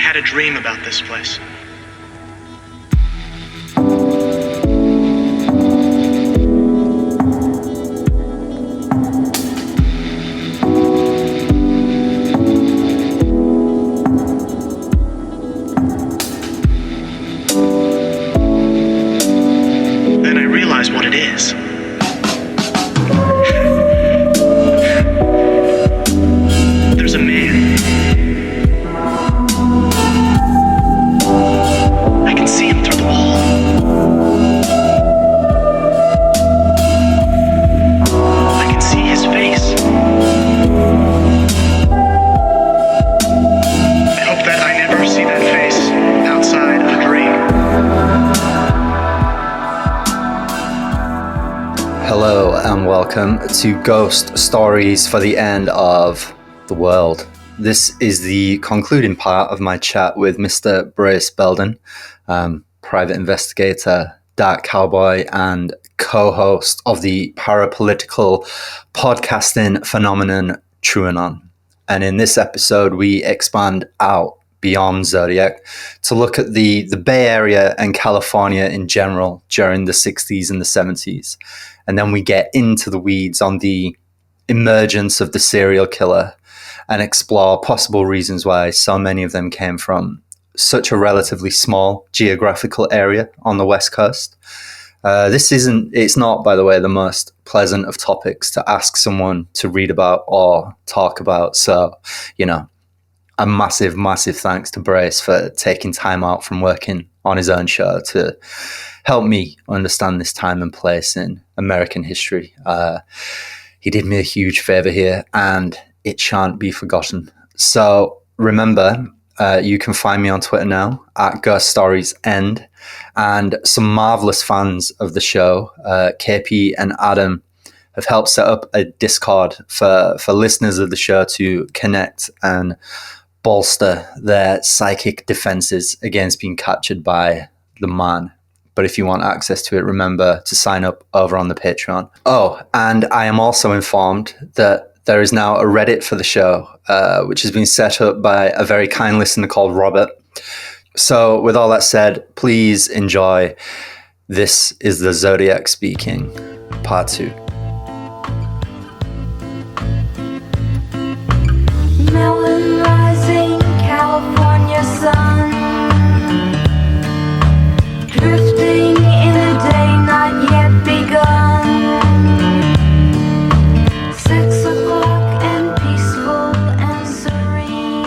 had a dream about this place. Then I realized what it is. There's a man. I can see him through the wall. I can see his face. I hope that I never see that face outside of a dream. Hello and welcome to Ghost Stories for the End of the World. This is the concluding part of my chat with Mr. Brace Belden, private investigator, dark cowboy, and co-host of the parapolitical podcasting phenomenon True Anon. And in this episode, we expand out beyond Zodiac to look at the Bay Area and California in general during the 60s and the 70s. And then we get into the weeds on the emergence of the serial killer and explore possible reasons why so many of them came from such a relatively small geographical area on the West Coast. It's not, by the way, the most pleasant of topics to ask someone to read about or talk about. So, a massive, massive thanks to Brace for taking time out from working on his own show to help me understand this time and place in American history. He did me a huge favor here, and it shan't be forgotten. So remember, you can find me on Twitter now at Ghost Stories End, and some marvelous fans of the show, KP and Adam, have helped set up a Discord for listeners of the show to connect and bolster their psychic defenses against being captured by the man. But if you want access to it, remember to sign up over on the Patreon. Oh, and I am also informed that there is now a Reddit for the show, which has been set up by a very kind listener called Robert. So with all that said, please enjoy. This is the Zodiac speaking, part 2. Melon rising, California sun, drifting in a day not yet begun. 6 o'clock and peaceful and serene,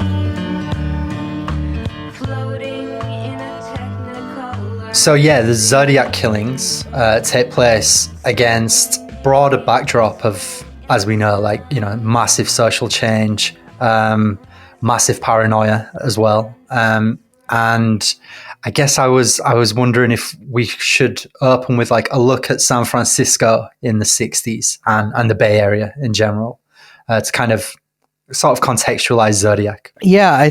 floating in a technicolor. So yeah, the Zodiac killings take place against broader backdrop of, as we know, massive social change, massive paranoia as well. And I guess I was wondering if we should open with a look at San Francisco in the 60s and the Bay Area in general, to kind of sort of contextualize Zodiac. Yeah, I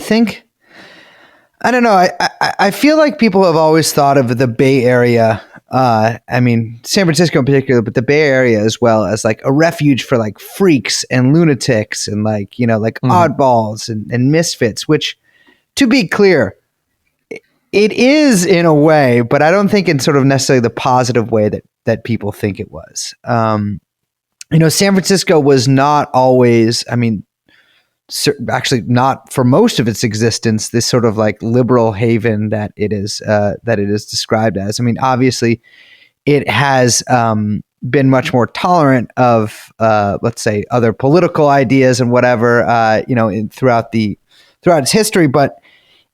don't know. I feel like people have always thought of the Bay Area, San Francisco in particular, but the Bay Area as well, as a refuge for freaks and lunatics and oddballs and misfits, which, to be clear, it is in a way, but I don't think in sort of necessarily the positive way that people think it was. San Francisco was not always, actually not for most of its existence, this sort of liberal haven that it is described as. Obviously it has been much more tolerant of, let's say, other political ideas and whatever, throughout its history, but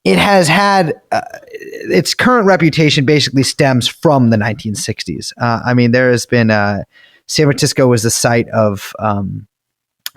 it has had its current reputation basically stems from the 1960s. There has been San Francisco was the site of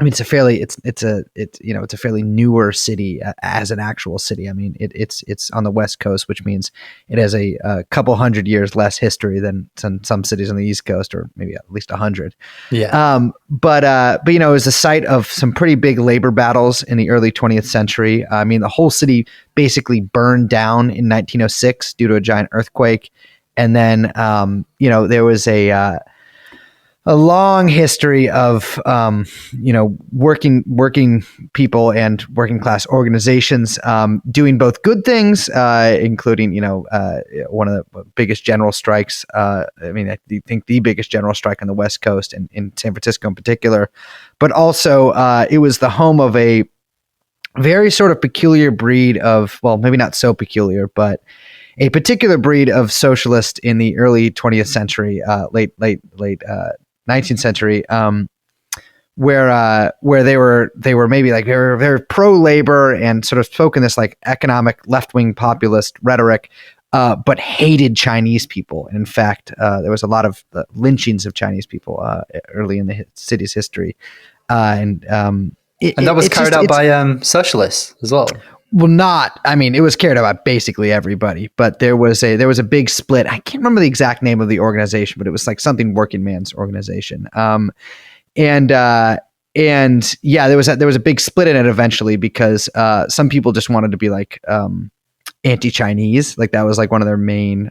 it's a fairly newer city as an actual city. It's on the West Coast, which means it has a couple hundred years less history than some cities on the East Coast, or maybe at least 100. Yeah. But it was the site of some pretty big labor battles in the early 20th century. The whole city basically burned down in 1906 due to a giant earthquake, and then there was a long history of working people and working class organizations doing both good things, including one of the biggest general strikes. I think the biggest general strike on the West Coast and in San Francisco in particular, but also it was the home of a very sort of peculiar breed of, well, maybe not so peculiar, but a particular breed of socialist in the early 20th century, late 19th century, where they were maybe like they were very pro labor and sort of spoke in this like economic left wing populist rhetoric, but hated Chinese people. And in fact, there was a lot of lynchings of Chinese people early in the city's history, and that was carried out by socialists as well. Well, it was carried out by basically everybody, but there was a big split. I can't remember the exact name of the organization, but it was like something working man's organization. And yeah, there was a big split in it eventually because some people just wanted to be like anti-Chinese, like that was like one of their main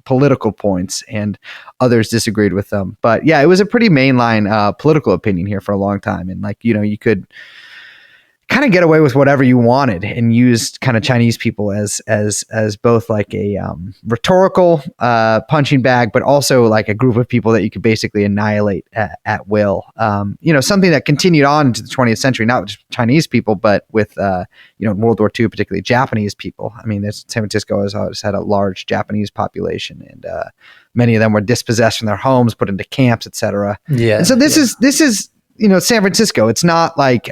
political points, and others disagreed with them. But yeah, it was a pretty mainline political opinion here for a long time, and like you could kind of get away with whatever you wanted and used kind of Chinese people as both like a rhetorical punching bag, but also like a group of people that you could basically annihilate at will. Something that continued on into the 20th century, not just Chinese people, but with World War II, particularly Japanese people. I mean, San Francisco has always had a large Japanese population, and many of them were dispossessed from their homes, put into camps, etc. Yeah. And so this is San Francisco. It's not like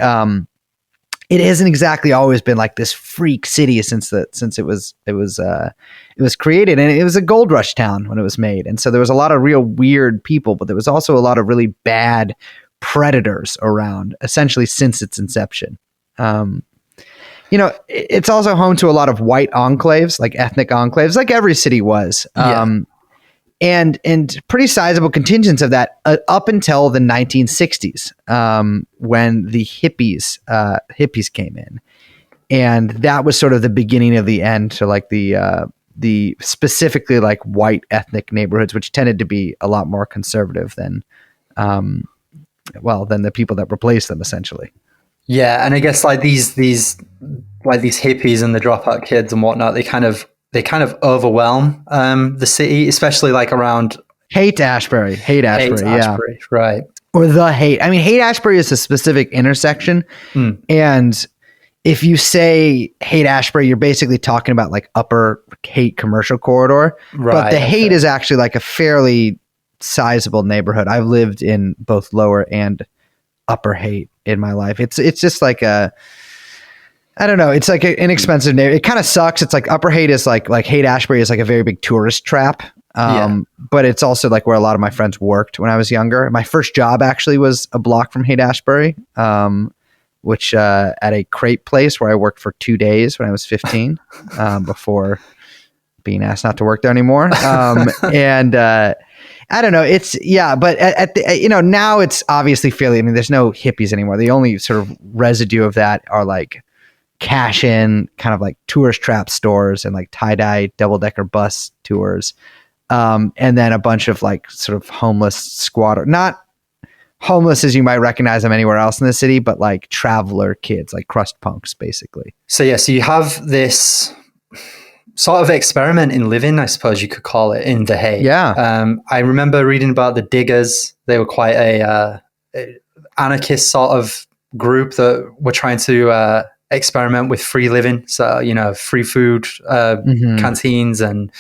it hasn't exactly always been like this freak city since it was created, and it was a gold rush town when it was made. And so there was a lot of real weird people, but there was also a lot of really bad predators around essentially since its inception. It's also home to a lot of white enclaves, like ethnic enclaves, like every city was. And pretty sizable contingents of that up until the 1960s, when the hippies came in, and that was sort of the beginning of the end to like the specifically like white ethnic neighborhoods, which tended to be a lot more conservative than the people that replaced them, essentially. Yeah, and I guess like these hippies and the dropout kids and whatnot, they kind of overwhelm the city, especially like around Haight-Ashbury, yeah, right. Or the Haight. I mean, Haight-Ashbury is a specific intersection, and if you say Haight-Ashbury, you're basically talking about like Upper Haight commercial corridor, right? But the Haight is actually like a fairly sizable neighborhood. I've lived in both Lower and Upper Haight in my life. It's just like I don't know. It's like an inexpensive neighborhood. It kind of sucks. It's like Upper Haight is like Haight-Ashbury is like a very big tourist trap. But it's also like where a lot of my friends worked when I was younger. My first job actually was a block from Haight-Ashbury, which at a crepe place where I worked for 2 days when I was 15, before being asked not to work there anymore. And I don't know. But now it's obviously fairly, there's no hippies anymore. The only sort of residue of that are like cash in kind of like tourist trap stores and like tie-dye double-decker bus tours. And then a bunch of like sort of homeless squatter, not homeless as you might recognize them anywhere else in the city, but like traveler kids, like crust punks, basically. So you have this sort of experiment in living, I suppose you could call it, in the Haight. Yeah. I remember reading about the Diggers. They were quite a anarchist sort of group that were trying to experiment with free living. So, free food, canteens and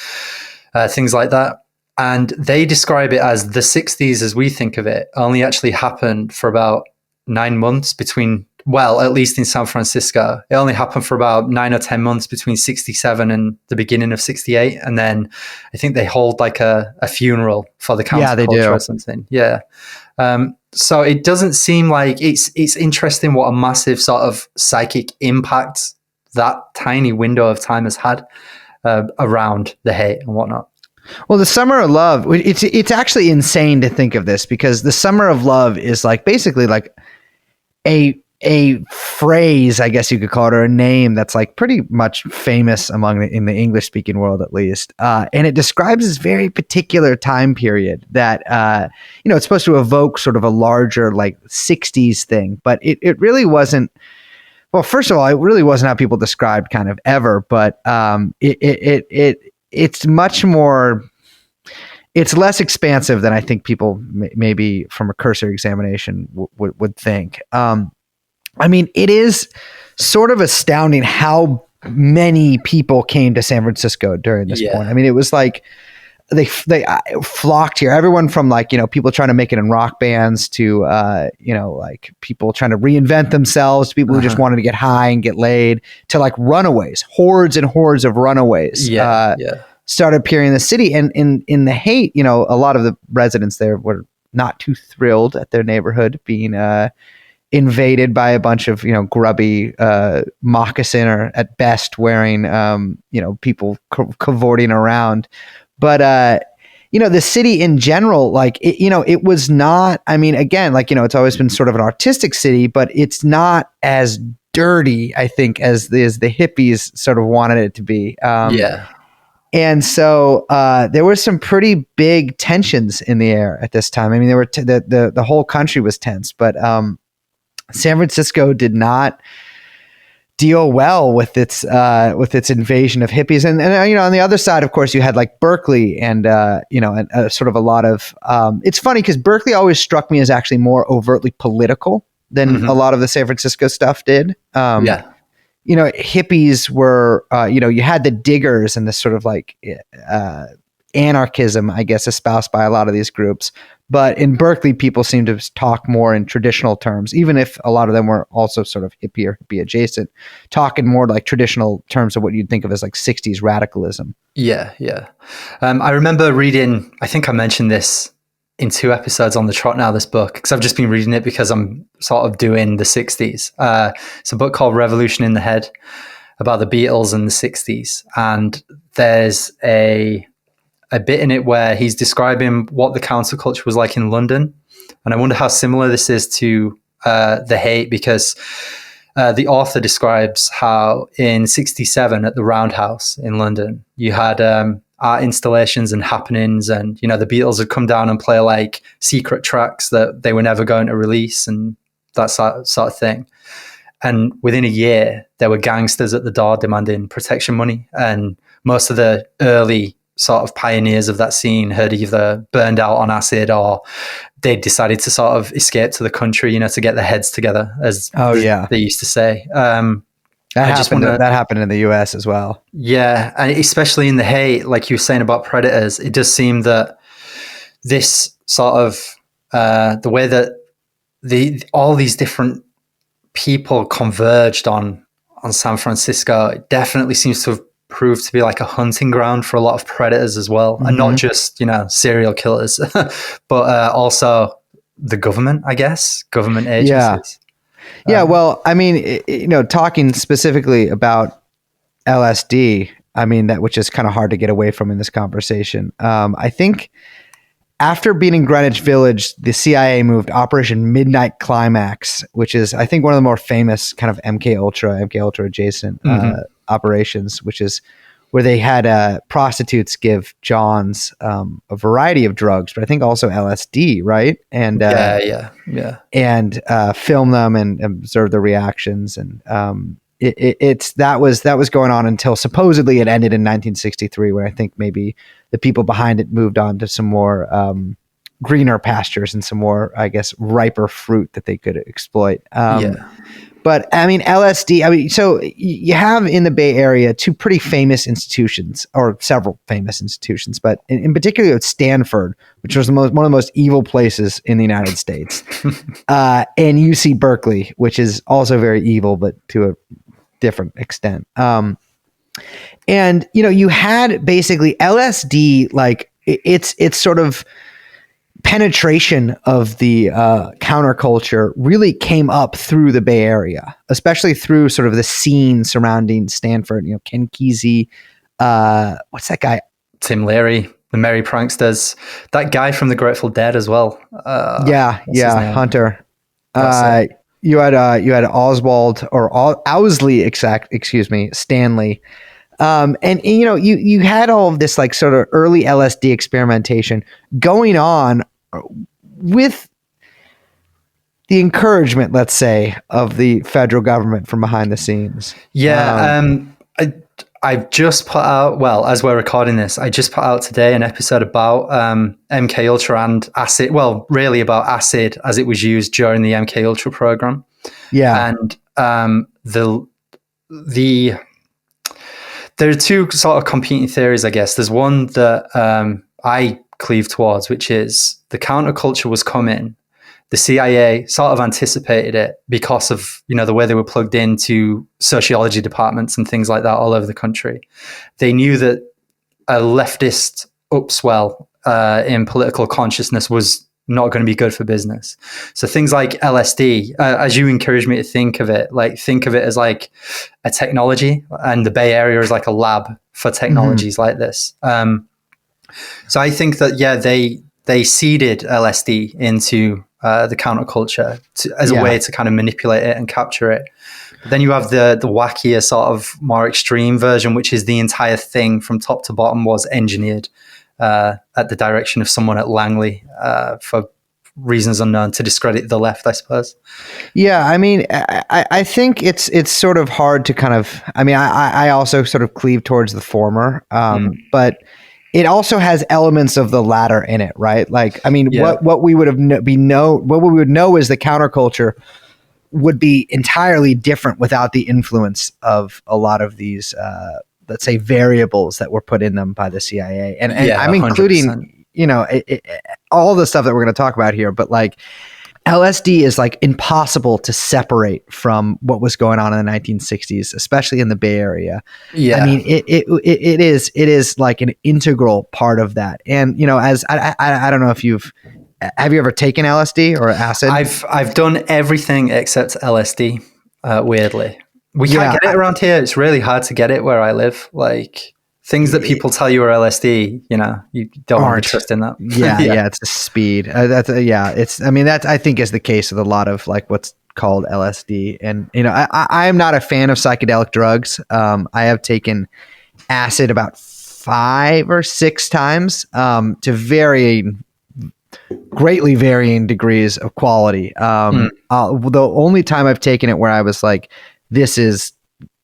things like that. And they describe it as the 60s as we think of it only actually happened for about 9 months at least in San Francisco. It only happened for about 9 or 10 months between 67 and the beginning of 68. And then I think they hold like a funeral for the counterculture or something. Yeah. So it doesn't seem like it's interesting what a massive sort of psychic impact that tiny window of time has had around the Haight and whatnot. Well, the Summer of Love, it's actually insane to think of this, because the Summer of Love is like basically like a a phrase, I guess you could call it, or a name that's like pretty much famous in the English speaking world, at least. And it describes this very particular time period that, it's supposed to evoke sort of a larger like 60s thing, but it really wasn't. Well, first of all, it really wasn't how people described kind of ever, but it's much more. It's less expansive than I think people maybe from a cursory examination would think. I mean, it is sort of astounding how many people came to San Francisco during this point. I mean, it was like they flocked here. Everyone from like, people trying to make it in rock bands to, like people trying to reinvent themselves, to people who just wanted to get high and get laid, to like runaways, hordes and hordes of runaways. Started appearing in the city, and in the hate, a lot of the residents there were not too thrilled at their neighborhood being invaded by a bunch of grubby moccasin or at best wearing people cavorting around. But the city in general, like it was not. I mean, again, like it's always been sort of an artistic city, but it's not as dirty, I think, as the hippies sort of wanted it to be. And so there were some pretty big tensions in the air at this time. I mean, there were the whole country was tense, but San Francisco did not deal well with its invasion of hippies. And on the other side, of course, you had like Berkeley and sort of a lot of. It's funny because Berkeley always struck me as actually more overtly political than a lot of the San Francisco stuff did. Hippies were, you had the diggers and this sort of like anarchism, I guess, espoused by a lot of these groups. But in Berkeley, people seem to talk more in traditional terms, even if a lot of them were also sort of hippie or hippie adjacent, talking more like traditional terms of what you'd think of as like 60s radicalism. Yeah. I remember reading, I think I mentioned this in 2 episodes on the trot now, this book, because I've just been reading it because I'm sort of doing the 60s. It's a book called Revolution in the Head about the Beatles and the 60s. And there's a bit in it where he's describing what the counterculture was like in London. And I wonder how similar this is to The Hate, because the author describes how in 67 at the Roundhouse in London, you had art installations and happenings, and the Beatles would come down and play like secret tracks that they were never going to release and that sort of thing. And within a year, there were gangsters at the door demanding protection money, and most of the early sort of pioneers of that scene had either burned out on acid or they decided to sort of escape to the country, to get their heads together, as they used to say. That happened in the US as well. Yeah, and especially in The Hate, like you were saying about Predators, it does seem that this sort of the way that all these different people converged on San Francisco, it definitely seems to have proved to be like a hunting ground for a lot of predators as well, and not just serial killers, but also the government, I guess, government agencies. Yeah, well, I mean, talking specifically about LSD, I mean, which is kind of hard to get away from in this conversation. I think after beating Greenwich Village, the CIA moved Operation Midnight Climax, which is, I think, one of the more famous kind of MK Ultra adjacent operations, which is where they had prostitutes give Johns a variety of drugs, but I think also LSD, right? And and film them and observe the reactions. And that was going on until supposedly it ended in 1963, where I think maybe the people behind it moved on to some more greener pastures and some more, I guess, riper fruit that they could exploit. But I mean, LSD, so you have in the Bay Area 2 pretty famous institutions, or several famous institutions, but in particular at Stanford, which was one of the most evil places in the United States, and UC Berkeley, which is also very evil, but to a different extent. And, you had basically LSD, like it's sort of penetration of the counterculture really came up through the Bay Area, especially through sort of the scene surrounding Stanford. Ken Kesey, what's that guy? Tim Leary, the Merry Pranksters, that guy from the Grateful Dead as well. Hunter. you had Oswald or Owsley, excuse me, Stanley. And you know, you had all of this like sort of early LSD experimentation going on with the encouragement, let's say, of the federal government from behind the scenes. Yeah. I've just put out, well, as we're recording this, I just put out today an episode about MK Ultra and acid. Well, really about acid as it was used during the MK Ultra program. Yeah. And there are two sort of competing theories, I guess. There's one that I cleave towards, which is the counterculture was coming. The CIA sort of anticipated it because of, you know, the way they were plugged into sociology departments and things like that all over the country. They knew that a leftist upswell in political consciousness was not going to be good for business. So things like LSD, as you encouraged me to think of it as like a technology, and the Bay Area is like a lab for technologies like this. So I think that, yeah, they seeded LSD into the counterculture as a way to kind of manipulate it and capture it. But then you have the wackier sort of more extreme version, which is the entire thing from top to bottom was engineered at the direction of someone at Langley for reasons unknown to discredit the left, I suppose. Yeah, I mean, I think it's sort of hard to kind of. I mean, I also sort of cleave towards the former, but it also has elements of the latter in it, right? Like, I mean, what we would what we would know is the counterculture would be entirely different without the influence of a lot of these, let's say, variables that were put in them by the CIA, and I'm including, 100%. You know, all the stuff that we're going to talk about here, but like LSD is like impossible to separate from what was going on in the 1960s, especially in the Bay Area. Yeah, I mean, it is like an integral part of that. And you know, as I don't know if have you ever taken LSD or acid? I've done everything except LSD. Weirdly, we can't get it around here. It's really hard to get it where I live. Like things that people tell you are LSD, you know, you don't want to trust in that. Yeah, it's the speed. It's. I mean, that I think is the case with a lot of like what's called LSD. And you know, I am not a fan of psychedelic drugs. I have taken acid about 5 or 6 times to greatly varying degrees of quality. The only time I've taken it where I was like, this is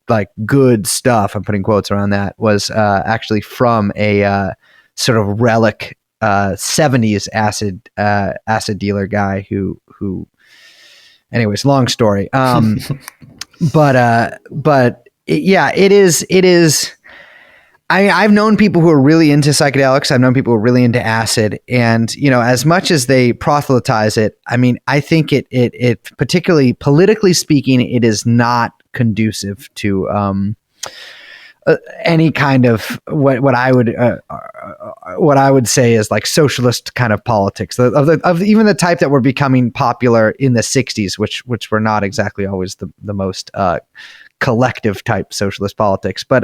like good stuff, I'm putting quotes around that, was actually from a sort of relic 70s acid dealer guy who anyways, long story. It is I've known people who are really into psychedelics. I've known people who are really into acid, and you know, as much as they proselytize it, I mean, I think it particularly politically speaking, it is not conducive to any kind of what I would say is like socialist kind of politics of even the type that were becoming popular in the 60s, which were not exactly always the most collective type socialist politics. But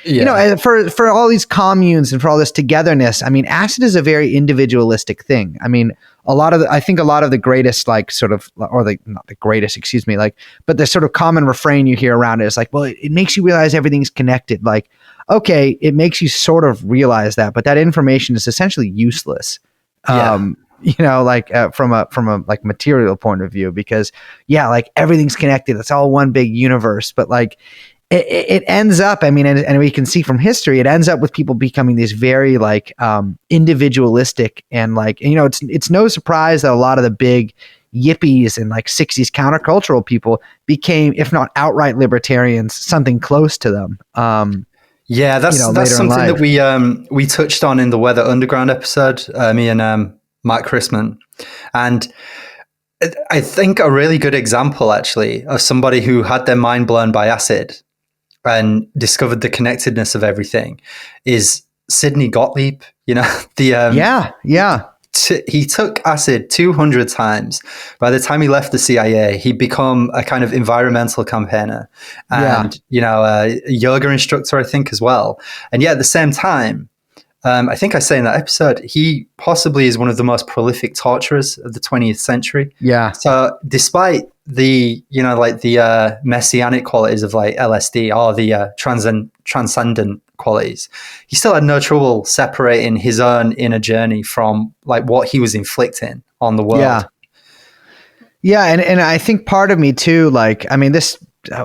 you know, for all these communes and for all this togetherness, I mean, acid is a very individualistic thing. I mean, I think a lot of the greatest, like sort of, or not the greatest, excuse me, like, but the sort of common refrain you hear around it is like, well, it makes you realize everything's connected. Like, okay, it makes you sort of realize that, but that information is essentially useless. You know, like from a like material point of view, because like everything's connected. It's all one big universe, but like it ends up, I mean, and we can see from history, it ends up with people becoming these very like individualistic, and like, you know, it's no surprise that a lot of the big yippies and like 60s countercultural people became, if not outright libertarians, something close to them. That's something that we touched on in the Weather Underground episode, me and Matt Chrisman. And I think a really good example actually of somebody who had their mind blown by acid and discovered the connectedness of everything is Sidney Gottlieb. You know, he took acid 200 times. By the time he left the CIA, he'd become a kind of environmental campaigner and, you know, a yoga instructor, I think, as well. And yet at the same time, I think I say in that episode, he possibly is one of the most prolific torturers of the 20th century. Yeah. So despite the like the messianic qualities of like LSD, or the transcendent qualities, he still had no trouble separating his own inner journey from like what he was inflicting on the world. Yeah, and I think part of me too, like, I mean, this,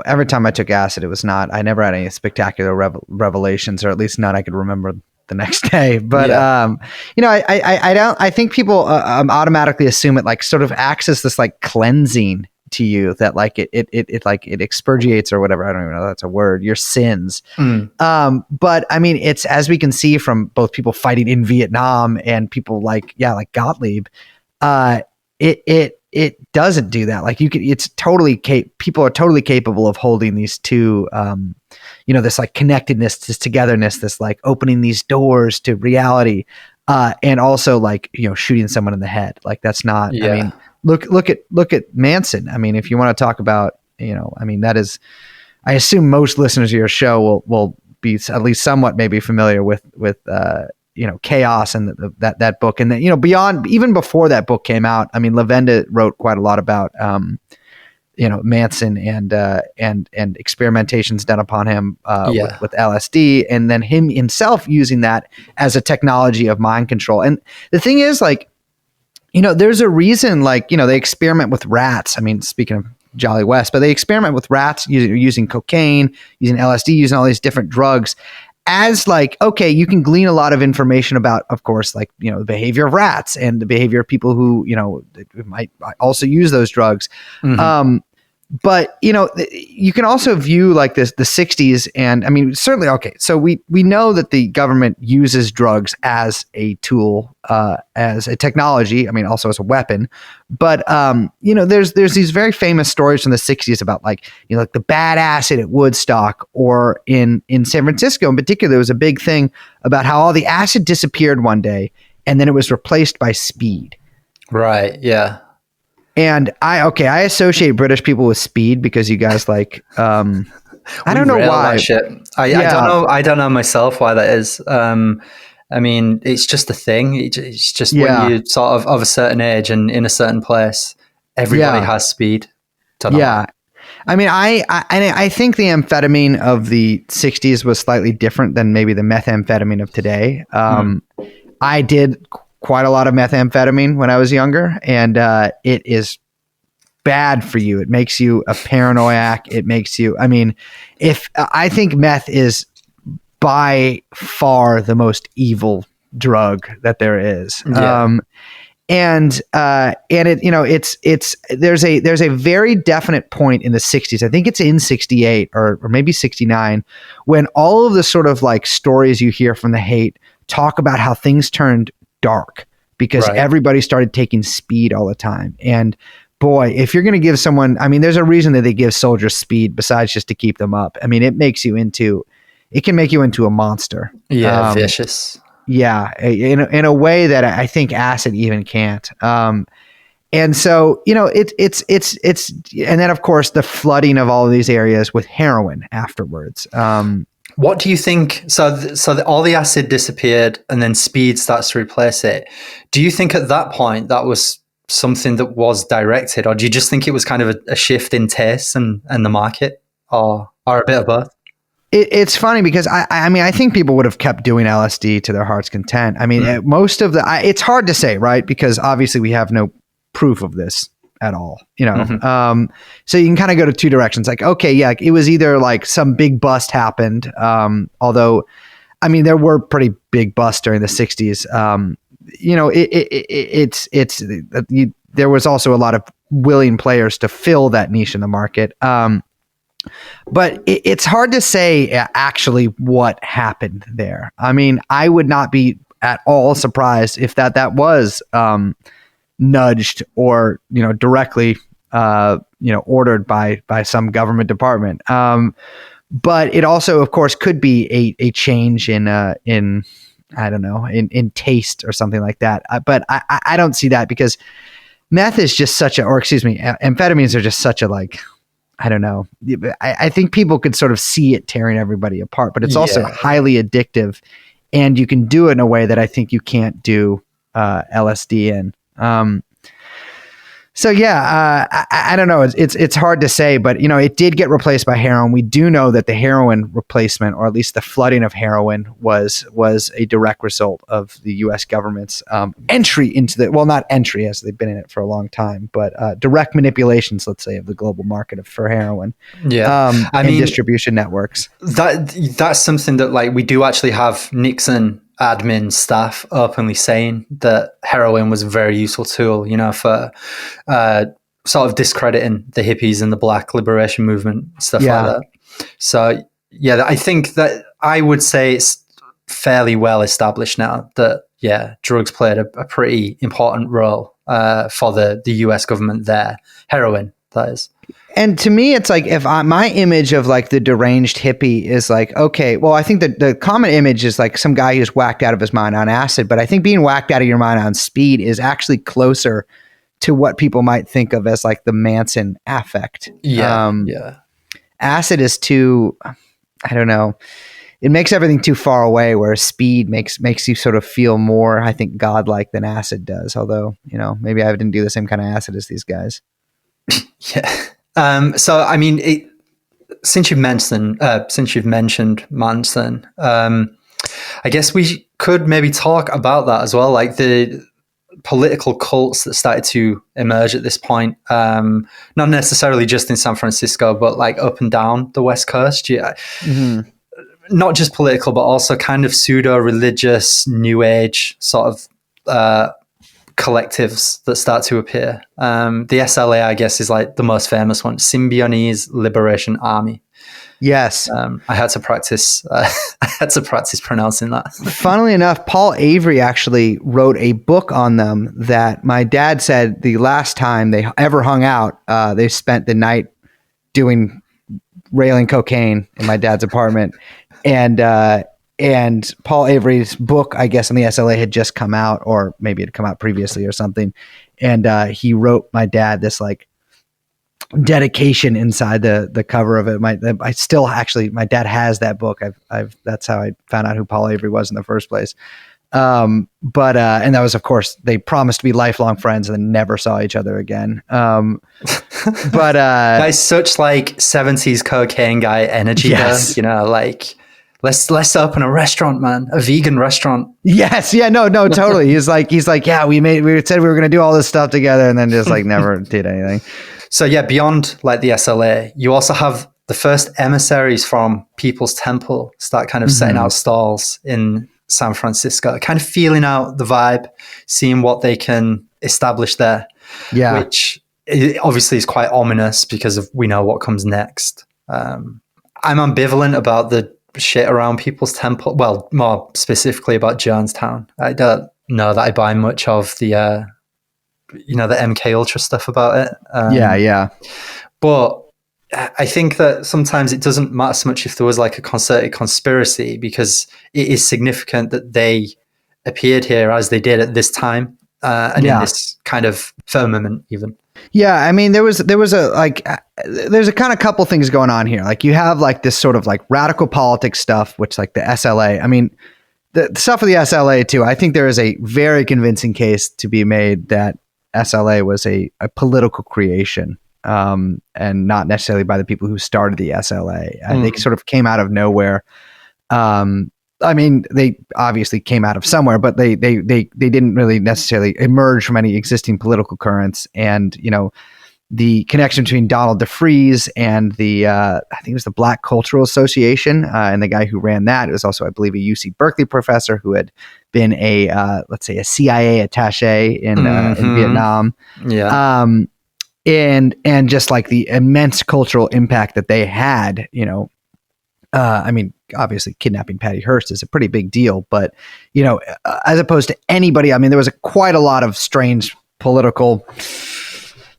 every time I took acid, it was not, I never had any spectacular revelations, or at least none I could remember the next day. But, I think people automatically assume it like sort of acts as this like cleansing to you, that like it like it expurgates or whatever. I don't even know if that's a word, your sins. But I mean, it's, as we can see from both people fighting in Vietnam and people like Gottlieb, it doesn't do that. Like, you can, it's totally people are totally capable of holding these two, this like connectedness, this togetherness, this like opening these doors to reality, and also like, shooting someone in the head. Like, that's not, I mean, look at Manson. I mean, if you want to talk about, I mean, that is, I assume most listeners of your show will be at least somewhat maybe familiar with Chaos and that book. And then, beyond, even before that book came out, I mean, Lavenda wrote quite a lot about, Manson and experimentations done upon him with LSD, and then him himself using that as a technology of mind control. And the thing is, like, there's a reason, like, they experiment with rats. I mean, speaking of Jolly West, but they experiment with rats using cocaine, using LSD, using all these different drugs, as like, okay, you can glean a lot of information about, of course, like, the behavior of rats and the behavior of people who, might also use those drugs. Mm-hmm. But, you can also view like the 60s, and I mean, certainly, okay, so we know that the government uses drugs as a tool, as a technology, I mean, also as a weapon. But, there's these very famous stories from the 60s about like, like the bad acid at Woodstock, or in San Francisco in particular, there was a big thing about how all the acid disappeared one day and then it was replaced by speed. Right. Yeah. And I associate British people with speed because you guys like, I don't know why. Shit. I don't know myself why that is. I mean, it's just a thing. It's just when you sort of a certain age and in a certain place, everybody has speed. Yeah. I mean, I think the amphetamine of the 60s was slightly different than maybe the methamphetamine of today. I did quite a lot of methamphetamine when I was younger, and it is bad for you. It makes you a paranoiac. It makes you, I mean, I think meth is by far the most evil drug that there is. Yeah. And it, there's a very definite point in the 60s. I think it's in 68 or maybe 69, when all of the sort of like stories you hear from the hate talk about how things turned dark because everybody started taking speed all the time. And boy, if you're going to give someone, I mean, there's a reason that they give soldiers speed besides just to keep them up. I mean, it can make you into a monster. Yeah. Vicious. Yeah. In a way that I think acid even can't. And so, it's, and then of course the flooding of all of these areas with heroin afterwards. What do you think? So all the acid disappeared and then speed starts to replace it. Do you think at that point that was something that was directed, or do you just think it was kind of a shift in tastes and the market, or a bit of both? It's funny because I mean, I think people would have kept doing LSD to their heart's content. I mean, most of it's hard to say, right? Because obviously we have no proof of this at all, Mm-hmm. So you can kind of go to two directions. Like, okay, yeah, it was either like some big bust happened. Although, I mean, there were pretty big busts during the 60s. There was also a lot of willing players to fill that niche in the market. But it's hard to say actually what happened there. I mean, I would not be at all surprised if that was nudged or directly ordered by some government department. But it also, of course, could be a change in I don't know, in taste or something like that. But I don't see that because meth is just amphetamines are just such a like. I don't know. I think people could sort of see it tearing everybody apart, but it's also highly addictive, and you can do it in a way that I think you can't do LSD in. So yeah, I don't know. It's hard to say, but it did get replaced by heroin. We do know that the heroin replacement, or at least the flooding of heroin, was a direct result of the U.S. government's entry into not entry, as they've been in it for a long time, but direct manipulations, let's say, of the global market for heroin. Yeah, I mean, distribution networks. That's something that we do actually have Nixon admin staff openly saying that heroin was a very useful tool, for sort of discrediting the hippies and the Black liberation movement, stuff like that. So yeah, I think that I would say it's fairly well established now that drugs played a pretty important role for the US government there. Heroin, that is. And to me, it's if my image of the deranged hippie is okay, well, I think that the common image is some guy who's whacked out of his mind on acid, but I think being whacked out of your mind on speed is actually closer to what people might think of as the Manson affect. Acid is too, I don't know, it makes everything too far away, whereas speed makes you sort of feel more, I think, godlike than acid does. Although, maybe I didn't do the same kind of acid as these guys. Yeah. So, I mean, since you've mentioned Manson, I guess we could maybe talk about that as well, the political cults that started to emerge at this point, not necessarily just in San Francisco, but up and down the West Coast. Yeah. Mm-hmm. Not just political, but also kind of pseudo-religious, new age sort of collectives that start to appear. The SLA, I guess, is the most famous one, Symbionese Liberation Army. Yes. I had to practice pronouncing that. Funnily enough, Paul Avery actually wrote a book on them that my dad said the last time they ever hung out, they spent the night railing cocaine in my dad's apartment. And Paul Avery's book, I guess, on the SLA had just come out, or maybe it had come out previously or something. And he wrote my dad this dedication inside the cover of it. My dad has that book. That's how I found out who Paul Avery was in the first place. And that was, of course, they promised to be lifelong friends and then never saw each other again. That's such 70s cocaine guy energy. Yes. Though, let's open a restaurant, man, a vegan restaurant. Yes. Yeah, no, totally. He's like, yeah, we said we were going to do all this stuff together and then just never did anything. So yeah, beyond the SLA, you also have the first emissaries from People's Temple start kind of setting out stalls in San Francisco, kind of feeling out the vibe, seeing what they can establish there. Yeah. Which obviously is quite ominous because we know what comes next. I'm ambivalent about the shit around People's Temple. Well, more specifically about Jonestown. I don't know that I buy much of the MK Ultra stuff about it. Yeah. But I think that sometimes it doesn't matter so much if there was a concerted conspiracy, because it is significant that they appeared here as they did at this time and in this kind of firmament even. Yeah, I mean, there's a kind of couple things going on here. You have this sort of radical politics stuff, which the SLA. I mean, the stuff of the SLA too. I think there is a very convincing case to be made that SLA was a political creation, and not necessarily by the people who started the SLA. They sort of came out of nowhere. I mean, they obviously came out of somewhere, but they didn't really necessarily emerge from any existing political currents. And, the connection between Donald DeFreeze and I think it was the Black Cultural Association, and the guy who ran that, it was also, I believe, a UC Berkeley professor who had been let's say a CIA attache in Vietnam. Yeah. And just the immense cultural impact that they had, I mean, obviously kidnapping Patty Hearst is a pretty big deal, but, as opposed to anybody, I mean, there was quite a lot of strange political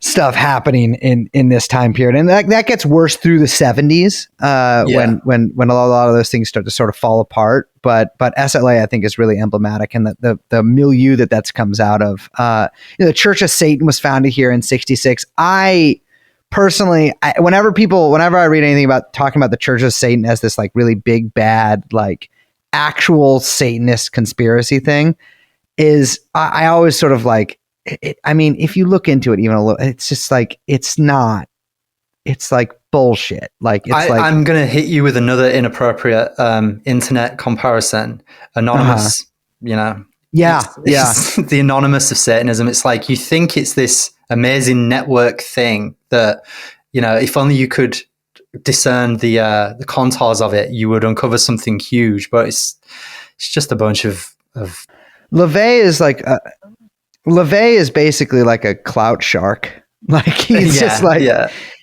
stuff happening in this time period. And that gets worse through the 70s, when a lot of those things start to sort of fall apart. But SLA, I think, is really emblematic, and the milieu that comes out of. The Church of Satan was founded here in 1966. I personally, whenever I read anything about talking about the Church of Satan as this really big bad actual Satanist conspiracy thing, is I always sort of I mean, if you look into it even a little, it's just like, it's not, it's like bullshit. Like, it's like, I'm going to hit you with another inappropriate internet comparison. Anonymous, you know. yeah, It's the anonymous of Satanism. It's like you think it's this amazing network thing that, you know, if only you could discern the contours of it, you would uncover something huge. But it's just a bunch of LaVey is like, LaVey is basically like a clout shark. Like, he's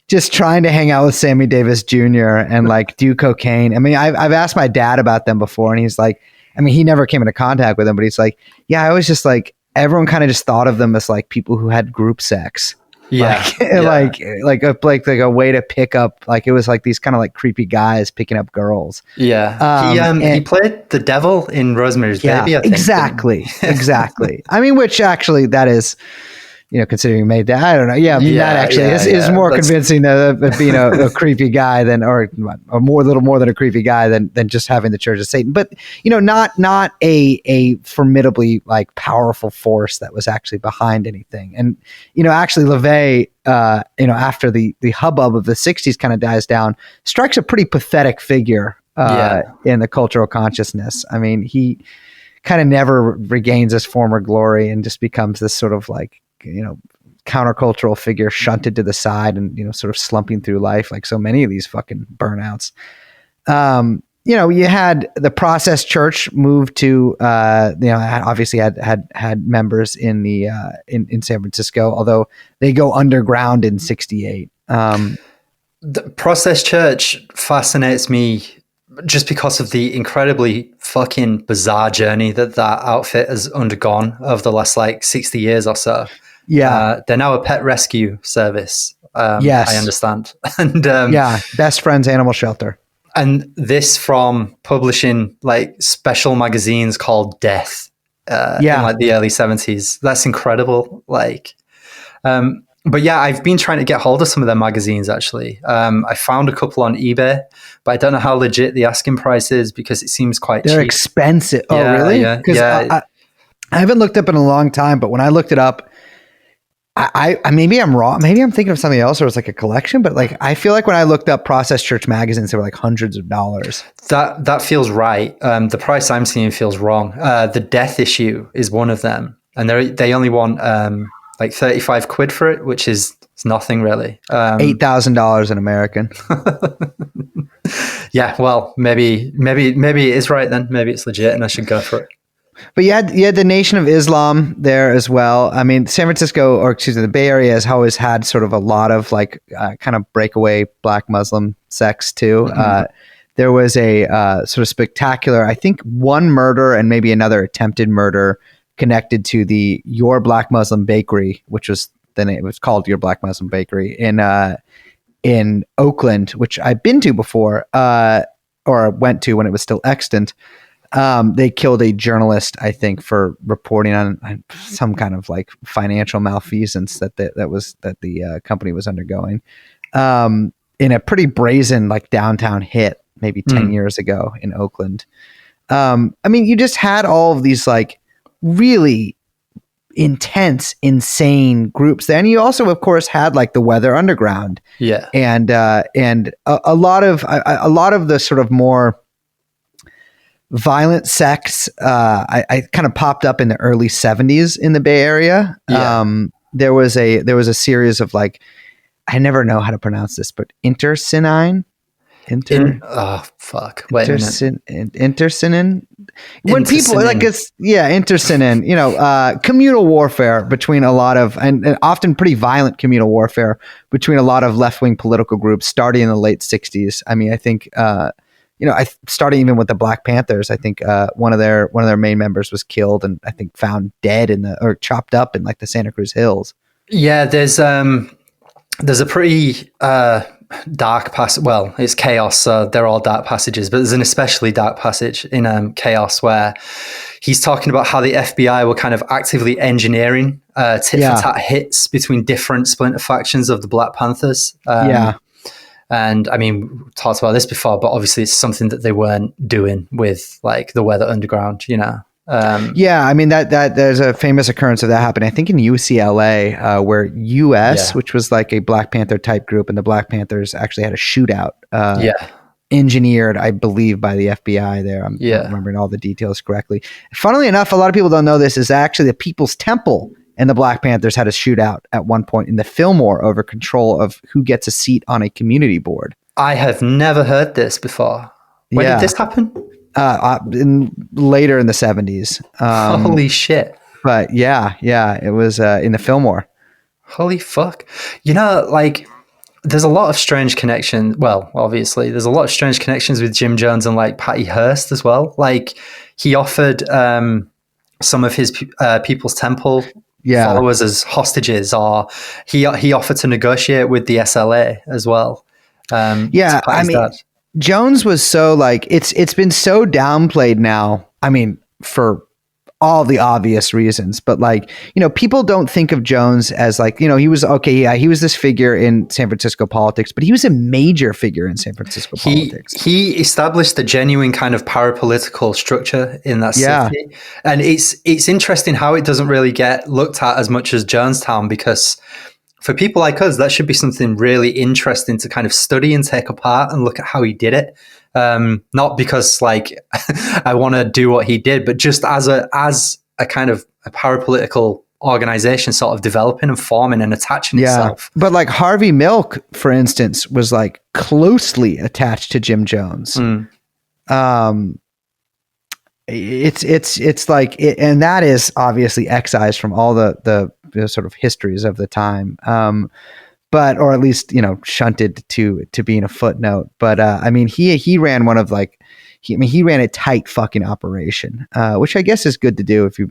just trying to hang out with Sammy Davis Jr. and like do cocaine. I mean, I've asked my dad about them before, and he's like, I mean, he never came into contact with them, but he's like, yeah, I was just like, everyone kind of just thought of them as like people who had group sex. Like a way to pick up, like, it was like these kind of like creepy guys picking up girls. He played the devil in Rosemary's Baby, I think. Exactly. I mean, which actually that is, you know, considering he made that, I don't know. Yeah, I mean, that actually is more convincing of being a creepy guy than, or little more than a creepy guy than just having the Church of Satan. But, you know, not a formidably like powerful force that was actually behind anything. And, you know, actually LaVey, you know, after the hubbub of the 60s kind of dies down, strikes a pretty pathetic figure in the cultural consciousness. I mean, he kind of never regains his former glory and just becomes this sort of like, you know, countercultural figure shunted to the side and, you know, sort of slumping through life like so many of these fucking burnouts. You know, you had the Process Church move to, you know, obviously had members in the in San Francisco, although they go underground in '68. The Process Church fascinates me just because of the incredibly fucking bizarre journey that outfit has undergone over the last like 60 years or so. Yeah. They're now a pet rescue service. Yes. I understand. And Best Friends Animal Shelter. And this from publishing like special magazines called Death in like the early 70s. That's incredible. Like, but yeah, I've been trying to get hold of some of their magazines actually. I found a couple on eBay, but I don't know how legit the asking price is because it seems quite cheap. They're expensive. Oh, really? Because I haven't looked up in a long time, but when I looked it up, I maybe I'm wrong. Maybe I'm thinking of something else, or it's like a collection. But like, I feel like when I looked up Process Church magazines, they were like hundreds of dollars. That feels right. The price I'm seeing feels wrong. The Death issue is one of them, and they only want like 35 quid for it, which is nothing really. $8,000 in American. Yeah, well, maybe it is right then. Maybe it's legit, and I should go for it. But you had the Nation of Islam there as well. I mean, San Francisco, or excuse me, the Bay Area has always had sort of a lot of like kind of breakaway Black Muslim sects too. Mm-hmm. There was a sort of spectacular, I think, one murder and maybe another attempted murder connected to the Your Black Muslim Bakery, which was then it was called Your Black Muslim Bakery in Oakland, which I've been to before or went to when it was still extant. They killed a journalist, I think, for reporting on some kind of like financial malfeasance that the company was undergoing in a pretty brazen like downtown hit maybe 10 years ago in Oakland. I mean, you just had all of these like really intense, insane groups there, and you also, of course, had like the Weather Underground, and a lot of the sort of more violent sects I kind of popped up in the early 70s in the Bay Area. There was a series of like, I never know how to pronounce this, but intersinine. Intersinine. When people like it's intersinine, you know, communal warfare between a lot of and often pretty violent communal warfare between a lot of left-wing political groups starting in the late 60s. I mean, I think you know, starting even with the Black Panthers, I think one of their main members was killed and I think found dead or chopped up in like the Santa Cruz Hills. Yeah, there's a pretty dark passage. Well, it's Chaos, so they're all dark passages, but there's an especially dark passage in Chaos where he's talking about how the FBI were kind of actively engineering tit-for-tat hits between different splinter factions of the Black Panthers. And I mean, we talked about this before, but obviously it's something that they weren't doing with like the Weather Underground, you know. Yeah, I mean that there's a famous occurrence of that happening. I think in UCLA, where US, Yeah. which was like a Black Panther type group, and the Black Panthers actually had a shootout. Yeah. Engineered, I believe, by the FBI there. I'm not remembering all the details correctly. Funnily enough, a lot of people don't know this, is actually the People's Temple and the Black Panthers had a shootout at one point in the Fillmore over control of who gets a seat on a community board. I have never heard this before. When did this happen? Later in the 70s. Holy shit. But yeah, it was in the Fillmore. Holy fuck. You know, like, there's a lot of strange connections. Well, obviously, there's a lot of strange connections with Jim Jones and like Patty Hearst as well. Like, he offered some of his People's Temple followers as hostages, or he offered to negotiate with the SLA as well. I mean, Jones was so like, it's been so downplayed now. I mean, for all the obvious reasons, but like, you know, people don't think of Jones as like, you know, he was this figure in San Francisco politics, but he was a major figure in San Francisco politics. He established a genuine kind of parapolitical structure in that city. And it's interesting how it doesn't really get looked at as much as Jonestown, because for people like us, that should be something really interesting to kind of study and take apart and look at how he did it. Not because like I want to do what he did, but just as a kind of a parapolitical organization sort of developing and forming and attaching itself. But like Harvey Milk, for instance, was like closely attached to Jim Jones. It's like, and that is obviously excised from all the sort of histories of the time. But, or at least, you know, shunted to being a footnote. But I mean, he ran one of like, he ran a tight fucking operation, which I guess is good to do. If you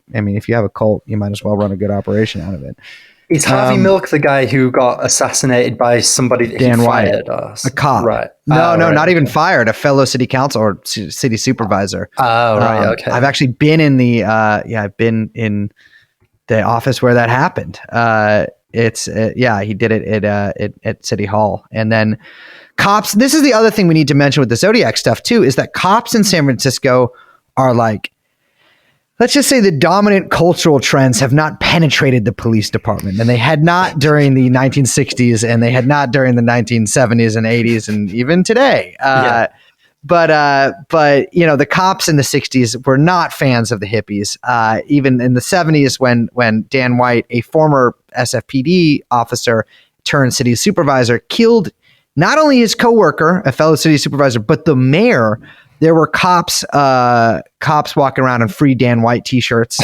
have a cult, you might as well run a good operation out of it. Is Harvey Milk the guy who got assassinated by somebody that Dan he White, fired? Or, a cop. Right. No, not even fired. A fellow city council or city supervisor. Oh, right. Okay. I've actually been in I've been in the office where that happened. He did it at City Hall. And then cops, this is the other thing we need to mention with the Zodiac stuff too, is that cops in San Francisco are like, let's just say the dominant cultural trends have not penetrated the police department, and they had not during the 1960s, and they had not during the 1970s and 80s, and even today. But you know, the cops in the 60s were not fans of the hippies. Even in the 70s, when Dan White, a former SFPD officer turned city supervisor, killed not only his coworker, a fellow city supervisor, but the mayor. There were cops walking around in free Dan White T-shirts.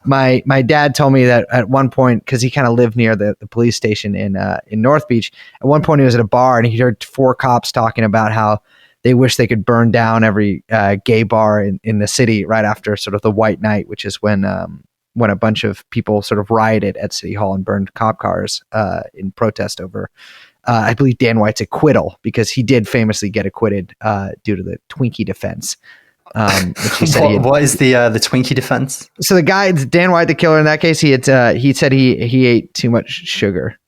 My dad told me that at one point, because he kind of lived near the police station in North Beach. At one point, he was at a bar and he heard 4 cops talking about how they wish they could burn down every gay bar in the city right after sort of the White Night, which is when a bunch of people sort of rioted at City Hall and burned cop cars in protest over, I believe, Dan White's acquittal, because he did famously get acquitted due to the Twinkie defense. Which he said what is the Twinkie defense? So the guy, Dan White, the killer in that case, he said he ate too much sugar,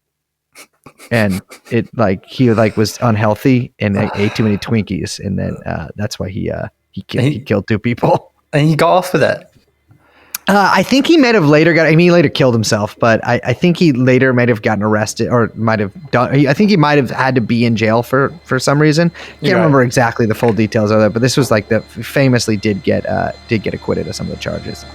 and he was unhealthy and ate too many Twinkies, and then that's why he killed 2 people. And he got off with it. I think he might have later he later killed himself, but I think he later might have gotten arrested, or might have done. I think he might have had to be in jail for some reason. Can't remember exactly the full details of that, but this was like famously did get acquitted of some of the charges.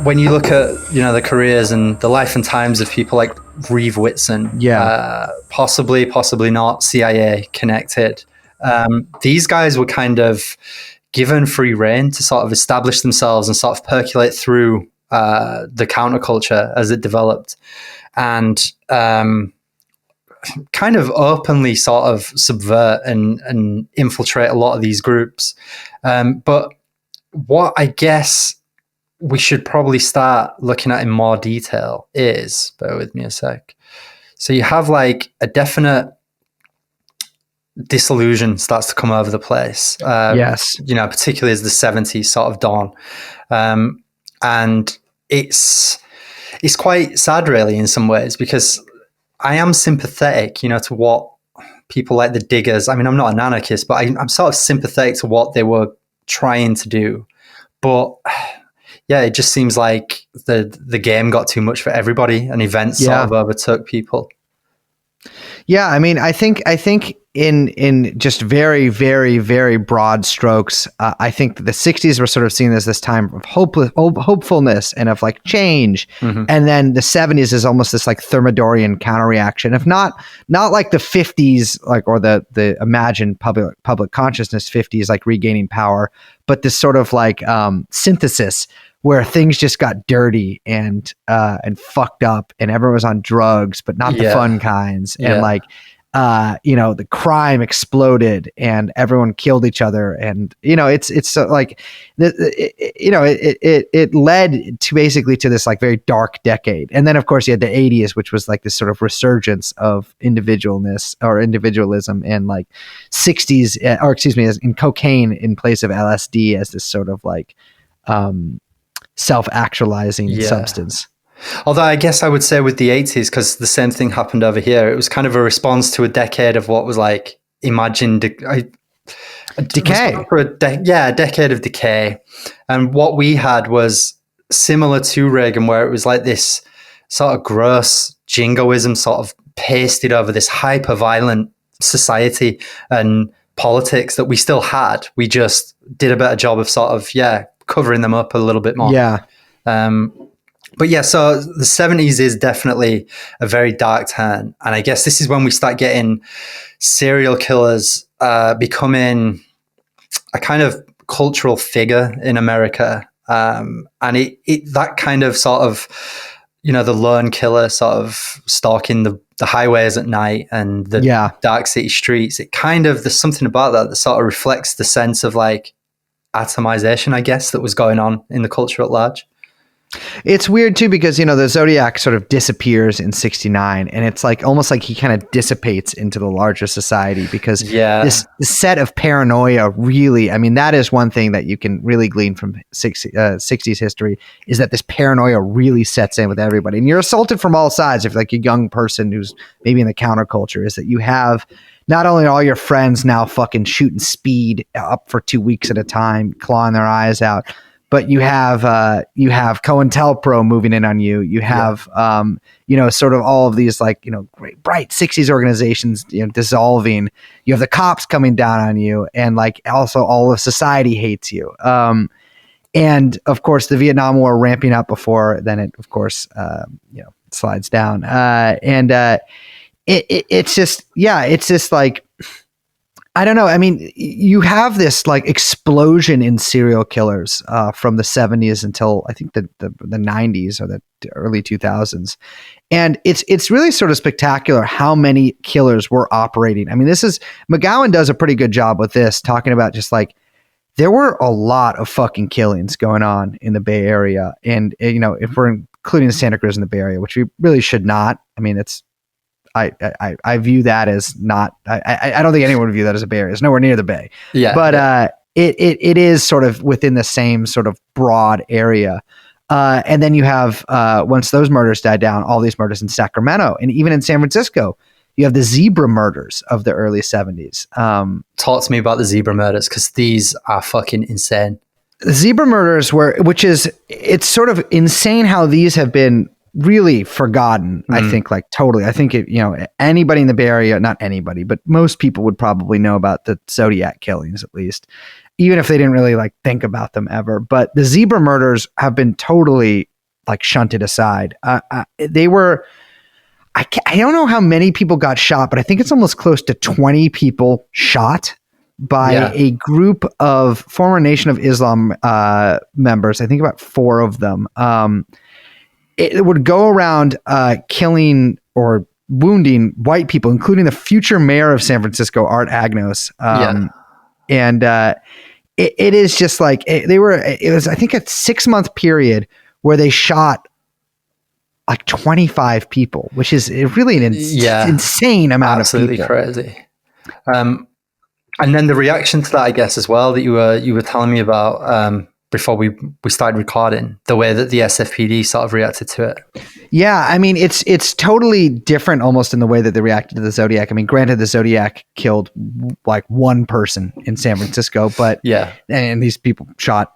When you look at, you know, the careers and the life and times of people like Reeve Whitson, possibly not CIA connected. These guys were kind of given free rein to sort of establish themselves and sort of percolate through the counterculture as it developed, and kind of openly sort of subvert and infiltrate a lot of these groups. But what I guess we should probably start looking at in more detail is, bear with me a sec. So you have like a definite disillusion starts to come over the place. Yes. You know, particularly as the 70s sort of dawn. And it's quite sad really in some ways, because I am sympathetic, you know, to what people like the Diggers, I mean, I'm not an anarchist, but I'm sort of sympathetic to what they were trying to do. But yeah, it just seems like the game got too much for everybody, and events sort of overtook people. Yeah, I mean, I think in just very, very, very broad strokes, I think the 60s were sort of seen as this time of hopefulness and of like change. Mm-hmm. And then the 70s is almost this like Thermidorian counterreaction, if not like the 50s, like, or the imagined public consciousness 50s, like regaining power, but this sort of like synthesis where things just got dirty and fucked up, and everyone was on drugs, but not the fun kinds. And like, you know, the crime exploded and everyone killed each other. And, you know, it's so like, it led to basically to this like very dark decade. And then of course you had the 80s, which was like this sort of resurgence of individualism, and like 60s, or excuse me, in cocaine in place of LSD as this sort of like, self-actualizing substance. Although I guess I would say with the 80s, because the same thing happened over here, it was kind of a response to a decade of what was like imagined decay. A decade of decay. And what we had was similar to Reagan, where it was like this sort of gross jingoism sort of pasted over this hyper-violent society and politics that we still had. We just did a better job of sort of, covering them up a little bit more. Yeah. But yeah, so the 70s is definitely a very dark turn. And I guess this is when we start getting serial killers becoming a kind of cultural figure in America. And it that kind of sort of, you know, the lone killer sort of stalking the highways at night and the dark city streets. It kind of, there's something about that sort of reflects the sense of like atomization, I guess, that was going on in the culture at large. It's weird too, because, you know, the Zodiac sort of disappears in 69, and it's like almost like he kind of dissipates into the larger society, because this set of paranoia really, I mean, that is one thing that you can really glean from 60s history, is that this paranoia really sets in with everybody, and you're assaulted from all sides. If like a young person who's maybe in the counterculture, is that you have not only all your friends now fucking shooting speed up for 2 weeks at a time, clawing their eyes out, but you have COINTELPRO moving in on you. You have, you know, sort of all of these like, you know, great bright 60s organizations, you know, dissolving. You have the cops coming down on you, and like also all of society hates you. And of course the Vietnam War ramping up before then it, of course, you know, slides down. It's just like, I don't know. I mean, you have this like explosion in serial killers from the 70s until I think the 90s or the early 2000s. And it's really sort of spectacular how many killers were operating. I mean, McGowan does a pretty good job with this, talking about just like, there were a lot of fucking killings going on in the Bay Area. And, you know, if we're including Santa Cruz in the Bay Area, which we really should not, I mean, I view that as not. I don't think anyone would view that as a Bay Area. It's nowhere near the Bay. Yeah, but it is sort of within the same sort of broad area. And then you have once those murders died down, all these murders in Sacramento, and even in San Francisco, you have the zebra murders of the early 70s. Talk to me about the zebra murders, because these are fucking insane. The zebra murders it's sort of insane how these have been really forgotten. I think like totally. I think you know, anybody in the Bay Area, not anybody, but most people would probably know about the Zodiac killings, at least, even if they didn't really like think about them ever. But the zebra murders have been totally like shunted aside. They were, I don't know how many people got shot, but I think it's almost close to 20 people shot by a group of former Nation of Islam members. I think about 4 of them. It would go around killing or wounding white people, including the future mayor of San Francisco, Art Agnos. And it is just like it was, I think, a 6-month period where they shot like 25 people, which is really an insane amount of people. Absolutely crazy. And then the reaction to that, I guess, as well, that you were telling me about before we started recording, the way that the SFPD sort of reacted to it. Yeah, I mean, it's totally different almost in the way that they reacted to the Zodiac. I mean, granted, the Zodiac killed like 1 person in San Francisco, but and these people shot,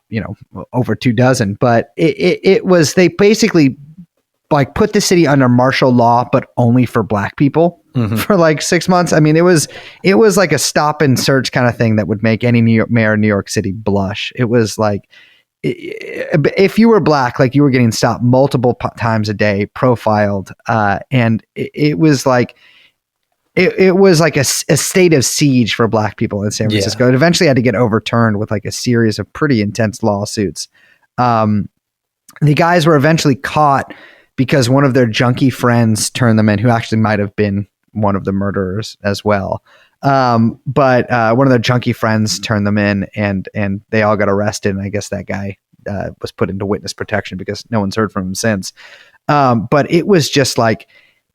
over 24, but it was, they basically like put the city under martial law, but only for black people for like 6 months. I mean, it was like a stop and search kind of thing that would make any mayor of New York City blush. It was like, if you were black, like you were getting stopped multiple times a day, profiled, and it was like a state of siege for black people in San Francisco. It eventually had to get overturned with like a series of pretty intense lawsuits. The guys were eventually caught because one of their junkie friends turned them in, who actually might have been one of the murderers as well. But one of their junkie friends turned them in, and they all got arrested. And I guess that guy was put into witness protection because no one's heard from him since. But it was just like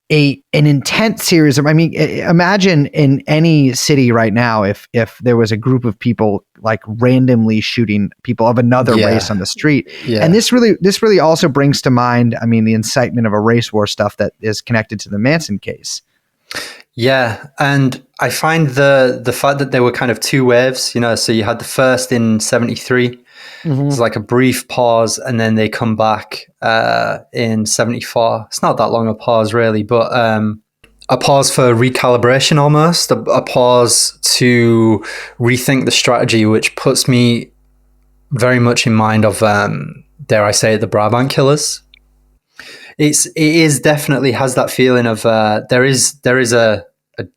an intense series of, I mean, imagine in any city right now, if there was a group of people like randomly shooting people of another race on the street. And this really also brings to mind, I mean, the incitement of a race war stuff that is connected to the Manson case. Yeah, and I find the fact that there were kind of 2 waves, so you had the first in 73. It's like a brief pause, and then they come back in 74. It's not that long a pause, really, but a pause for recalibration almost, a pause to rethink the strategy, which puts me very much in mind of, dare I say it, the Brabant Killers. It is definitely has that feeling of there is a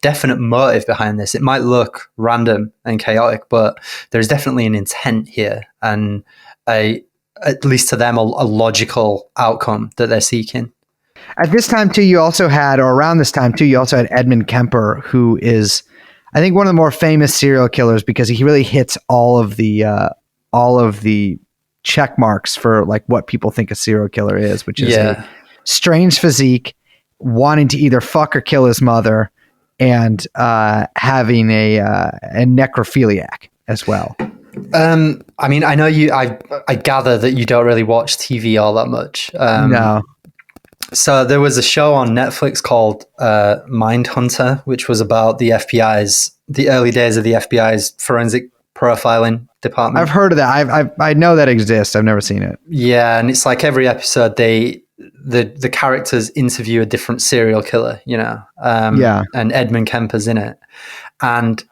definite motive behind this. It might look random and chaotic, but there's definitely an intent here, and at least to them, a logical outcome that they're seeking. At this time too, you also had, or around this time too, you also had Edmund Kemper, who is, I think, one of the more famous serial killers because he really hits all of the check marks for like what people think a serial killer is, which is a strange physique, wanting to either fuck or kill his mother, and having a necrophiliac as well. I mean, I know I gather that you don't really watch TV all that much. No. So there was a show on Netflix called Mindhunter, which was about the early days of the FBI's forensic profiling department. I've heard of that. I know that exists. I've never seen it. Yeah, and it's like every episode the characters interview a different serial killer, and Edmund Kemper's in it. And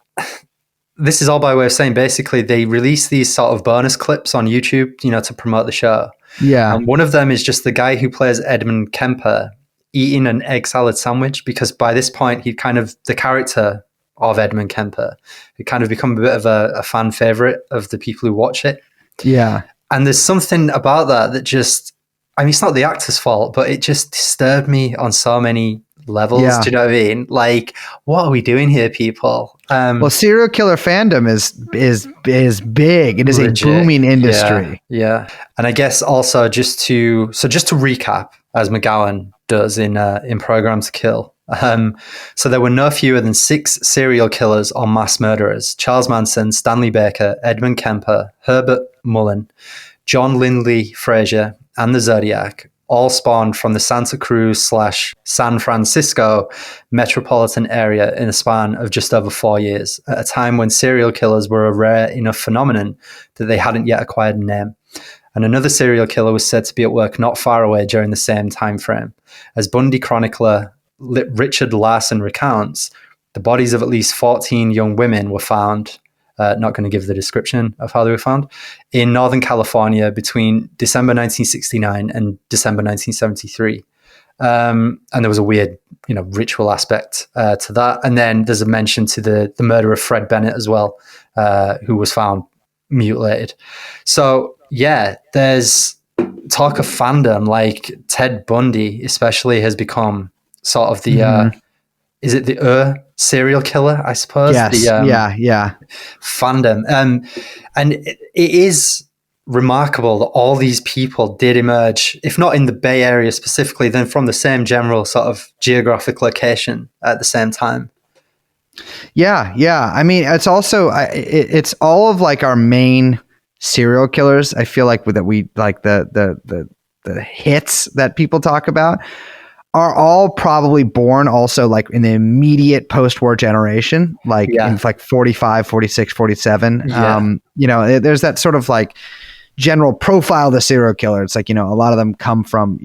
this is all by way of saying, basically, they release these sort of bonus clips on YouTube, to promote the show. Yeah. And one of them is just the guy who plays Edmund Kemper eating an egg salad sandwich, because by this point, he'd kind of, the character of Edmund Kemper, it kind of become a bit of a fan favorite of the people who watch it. Yeah. And there's something about that just, I mean, it's not the actor's fault, but it just disturbed me on so many levels. Yeah. Do you know what I mean? Like, what are we doing here, people? Well, serial killer fandom is big. It is legit, a booming industry. Yeah. And I guess also just to recap, as McGowan does in Program to Kill. So there were no fewer than 6 serial killers or mass murderers: Charles Manson, Stanley Baker, Edmund Kemper, Herbert Mullen, John Lindley Frazier, and the Zodiac, all spawned from the Santa Cruz/San Francisco metropolitan area in a span of just over 4 years, at a time when serial killers were a rare enough phenomenon that they hadn't yet acquired a name. And another serial killer was said to be at work not far away during the same time frame. As Bundy chronicler Richard Larson recounts, the bodies of at least 14 young women were found, not going to give the description of how they were found, in Northern California between December 1969 and December 1973. And there was a weird, ritual aspect to that. And then there's a mention to the murder of Fred Bennett as well, who was found mutilated. So yeah, there's talk of fandom, like Ted Bundy especially has become sort of the is it the serial killer, I suppose? Yes. Yeah. Fandom. And it is remarkable that all these people did emerge, if not in the Bay Area specifically, then from the same general sort of geographic location at the same time. Yeah. I mean, it's also it's all of like our main serial killers. I feel like that we like the hits that people talk about are all probably born also like in the immediate post-war generation, like in like 45, 46, 47. There's that sort of like general profile of the serial killer. It's like, a lot of them come from,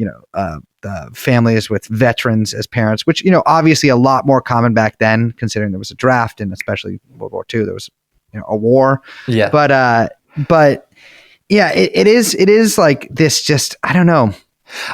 families with veterans as parents, which, obviously a lot more common back then, considering there was a draft and especially World War II, there was, a war. Yeah. But yeah, it is like this, just, I don't know.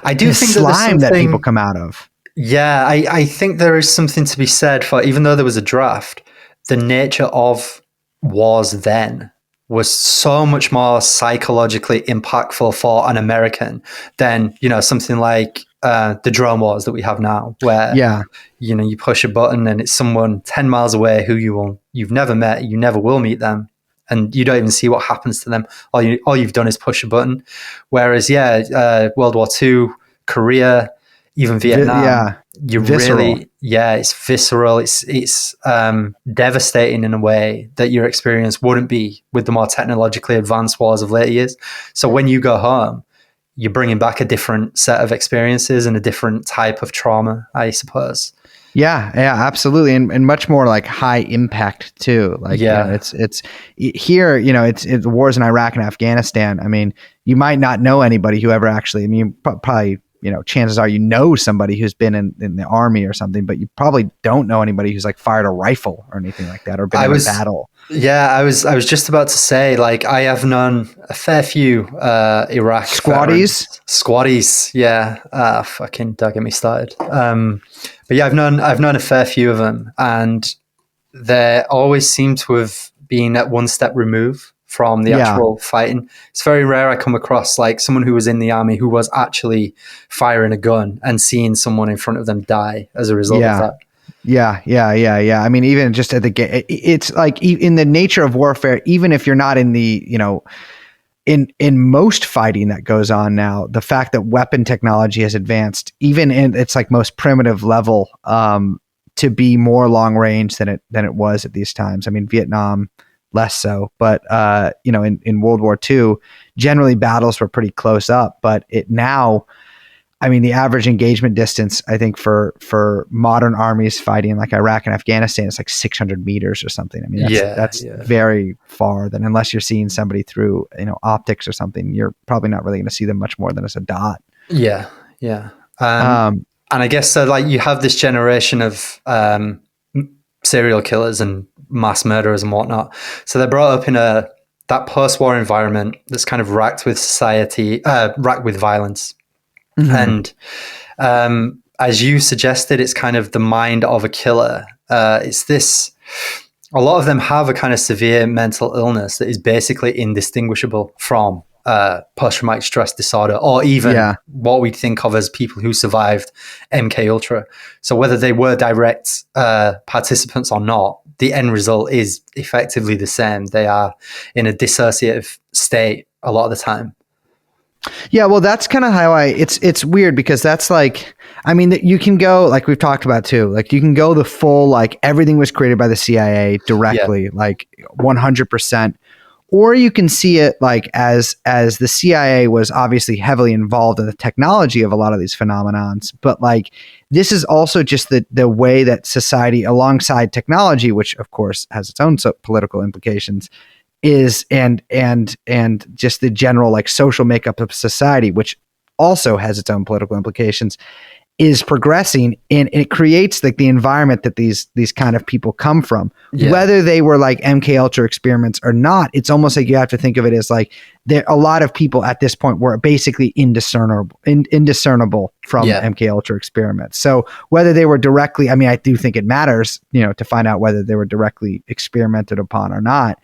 I do think slime that people come out of. Yeah, I think there is something to be said for, even though there was a draft, the nature of wars then was so much more psychologically impactful for an American than, something like the drone wars that we have now, where, you push a button and it's someone 10 miles away who you've never met, you never will meet them, and you don't even see what happens to them. All you've done is push a button. Whereas, World War II, Korea, even Vietnam, visceral. It's visceral. It's devastating in a way that your experience wouldn't be with the more technologically advanced wars of later years. So when you go home, you're bringing back a different set of experiences and a different type of trauma, I suppose. Yeah, absolutely. And much more like high impact too. Like, it's here, it's the wars in Iraq and Afghanistan. I mean, you might not know anybody who ever actually, I mean, probably, chances are, somebody who's been in the army or something, but you probably don't know anybody who's like fired a rifle or anything like that or been in a battle. Yeah, I was just about to say, like, I have known a fair few Iraq squaddies. Yeah, fucking don't get me started. But yeah, I've known a fair few of them, and they always seem to have been at one step remove from the actual fighting. It's very rare I come across like someone who was in the army who was actually firing a gun and seeing someone in front of them die as a result of that. Yeah. I mean, even just at the game, it's like in the nature of warfare, even if you're not in the, in most fighting that goes on now, the fact that weapon technology has advanced, even in its like most primitive level, to be more long range than it was at these times. I mean, Vietnam, less so, but in World War II, generally battles were pretty close up. But the average engagement distance, I think, for modern armies fighting like Iraq and Afghanistan is like 600 meters or something. I mean, that's very far. Then unless you're seeing somebody through optics or something, you're probably not really going to see them much more than as a dot. Yeah. And I guess so. Like, you have this generation of serial killers and mass murderers and whatnot. So they're brought up in that post-war environment that's kind of racked with violence. Mm-hmm. And as you suggested, it's kind of the mind of a killer. It's this. A lot of them have a kind of severe mental illness that is basically indistinguishable from post-traumatic stress disorder, or even what we think of as people who survived MK Ultra. So whether they were direct participants or not, the end result is effectively the same. They are in a dissociative state a lot of the time. Yeah, well, that's kind of how it's weird, because that's like, I mean, you can go, like we've talked about too, like you can go the full, like everything was created by the CIA directly, like 100%. Or you can see it like as the CIA was obviously heavily involved in the technology of a lot of these phenomenons, but like this is also just the way that society, alongside technology, which of course has its own political implications, is and just the general like social makeup of society, which also has its own political implications, is progressing, and it creates like the environment that these kind of people come from. Yeah. Whether they were like MK Ultra experiments or not, it's almost like you have to think of it as like a lot of people at this point were basically indiscernible from MK Ultra experiments. So whether they were directly, I mean, I do think it matters, to find out whether they were directly experimented upon or not.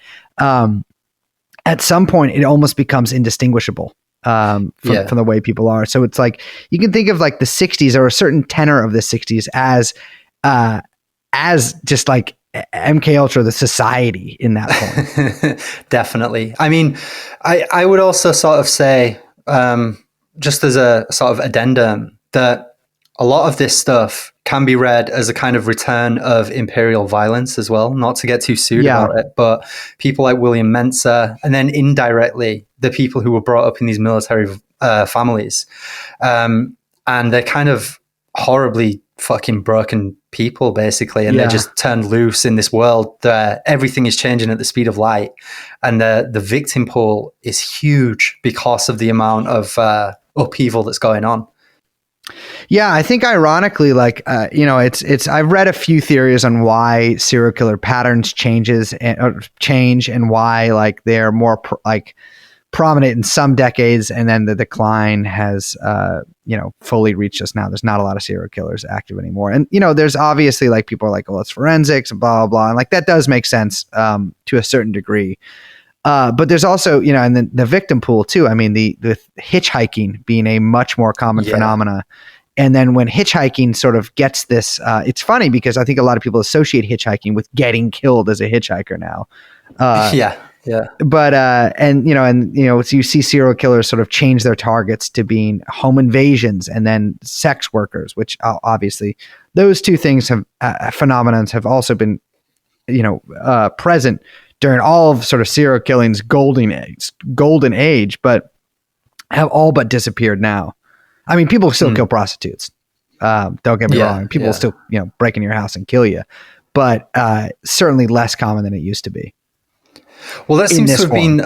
At some point, it almost becomes indistinguishable from the way people are. So it's like you can think of like the 60s or a certain tenor of the 60s as just like MK Ultra, the society in that point. Definitely. I mean, I would also sort of say, just as a sort of addendum, that a lot of this stuff can be read as a kind of return of imperial violence as well, not to get too sued about it, but people like William Mensa, and then indirectly the people who were brought up in these military families. And they're kind of horribly fucking broken people, basically, and they're just turned loose in this world that everything is changing at the speed of light. And the victim pool is huge because of the amount of upheaval that's going on. Yeah, I think ironically, like, it's I've read a few theories on why serial killer patterns change and why like they're more prominent in some decades, and then the decline has fully reached us now. There's not a lot of serial killers active anymore. And there's obviously like people are like, well, it's forensics and blah blah blah, and like that does make sense to a certain degree. But there's also, and then the victim pool too. I mean, the hitchhiking being a much more common phenomena. And then when hitchhiking sort of gets this, it's funny because I think a lot of people associate hitchhiking with getting killed as a hitchhiker now. Yeah. But, so you see serial killers sort of change their targets to being home invasions and then sex workers, which obviously those two things have phenomenons have also been, present during all of sort of serial killing's golden age, but have all but disappeared now. I mean, people still kill prostitutes. Don't get me wrong. People still, break in your house and kill you, but certainly less common than it used to be. Well, that seems to have been,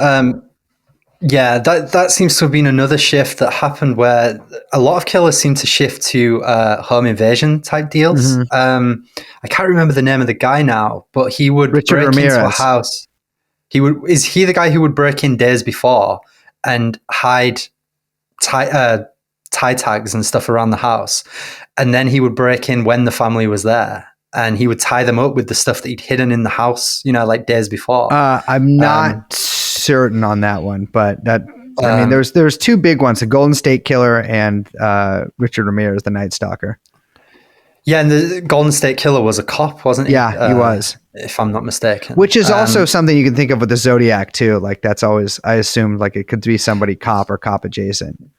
that seems to have been another shift that happened where a lot of killers seem to shift to home invasion type deals. Mm-hmm. I can't remember the name of the guy now, but he would break into a house. Is he the guy who would break in days before and hide tie tags and stuff around the house, and then he would break in when the family was there, and he would tie them up with the stuff that he'd hidden in the house, like days before. I'm not certain on that one, but that I mean, there's two big ones: the Golden State Killer and Richard Ramirez, the Night Stalker. Yeah, and the Golden State Killer was a cop, wasn't he? Yeah, he was, if I'm not mistaken. Which is also something you can think of with the Zodiac too. Like that's always, I assumed like it could be somebody cop or cop adjacent.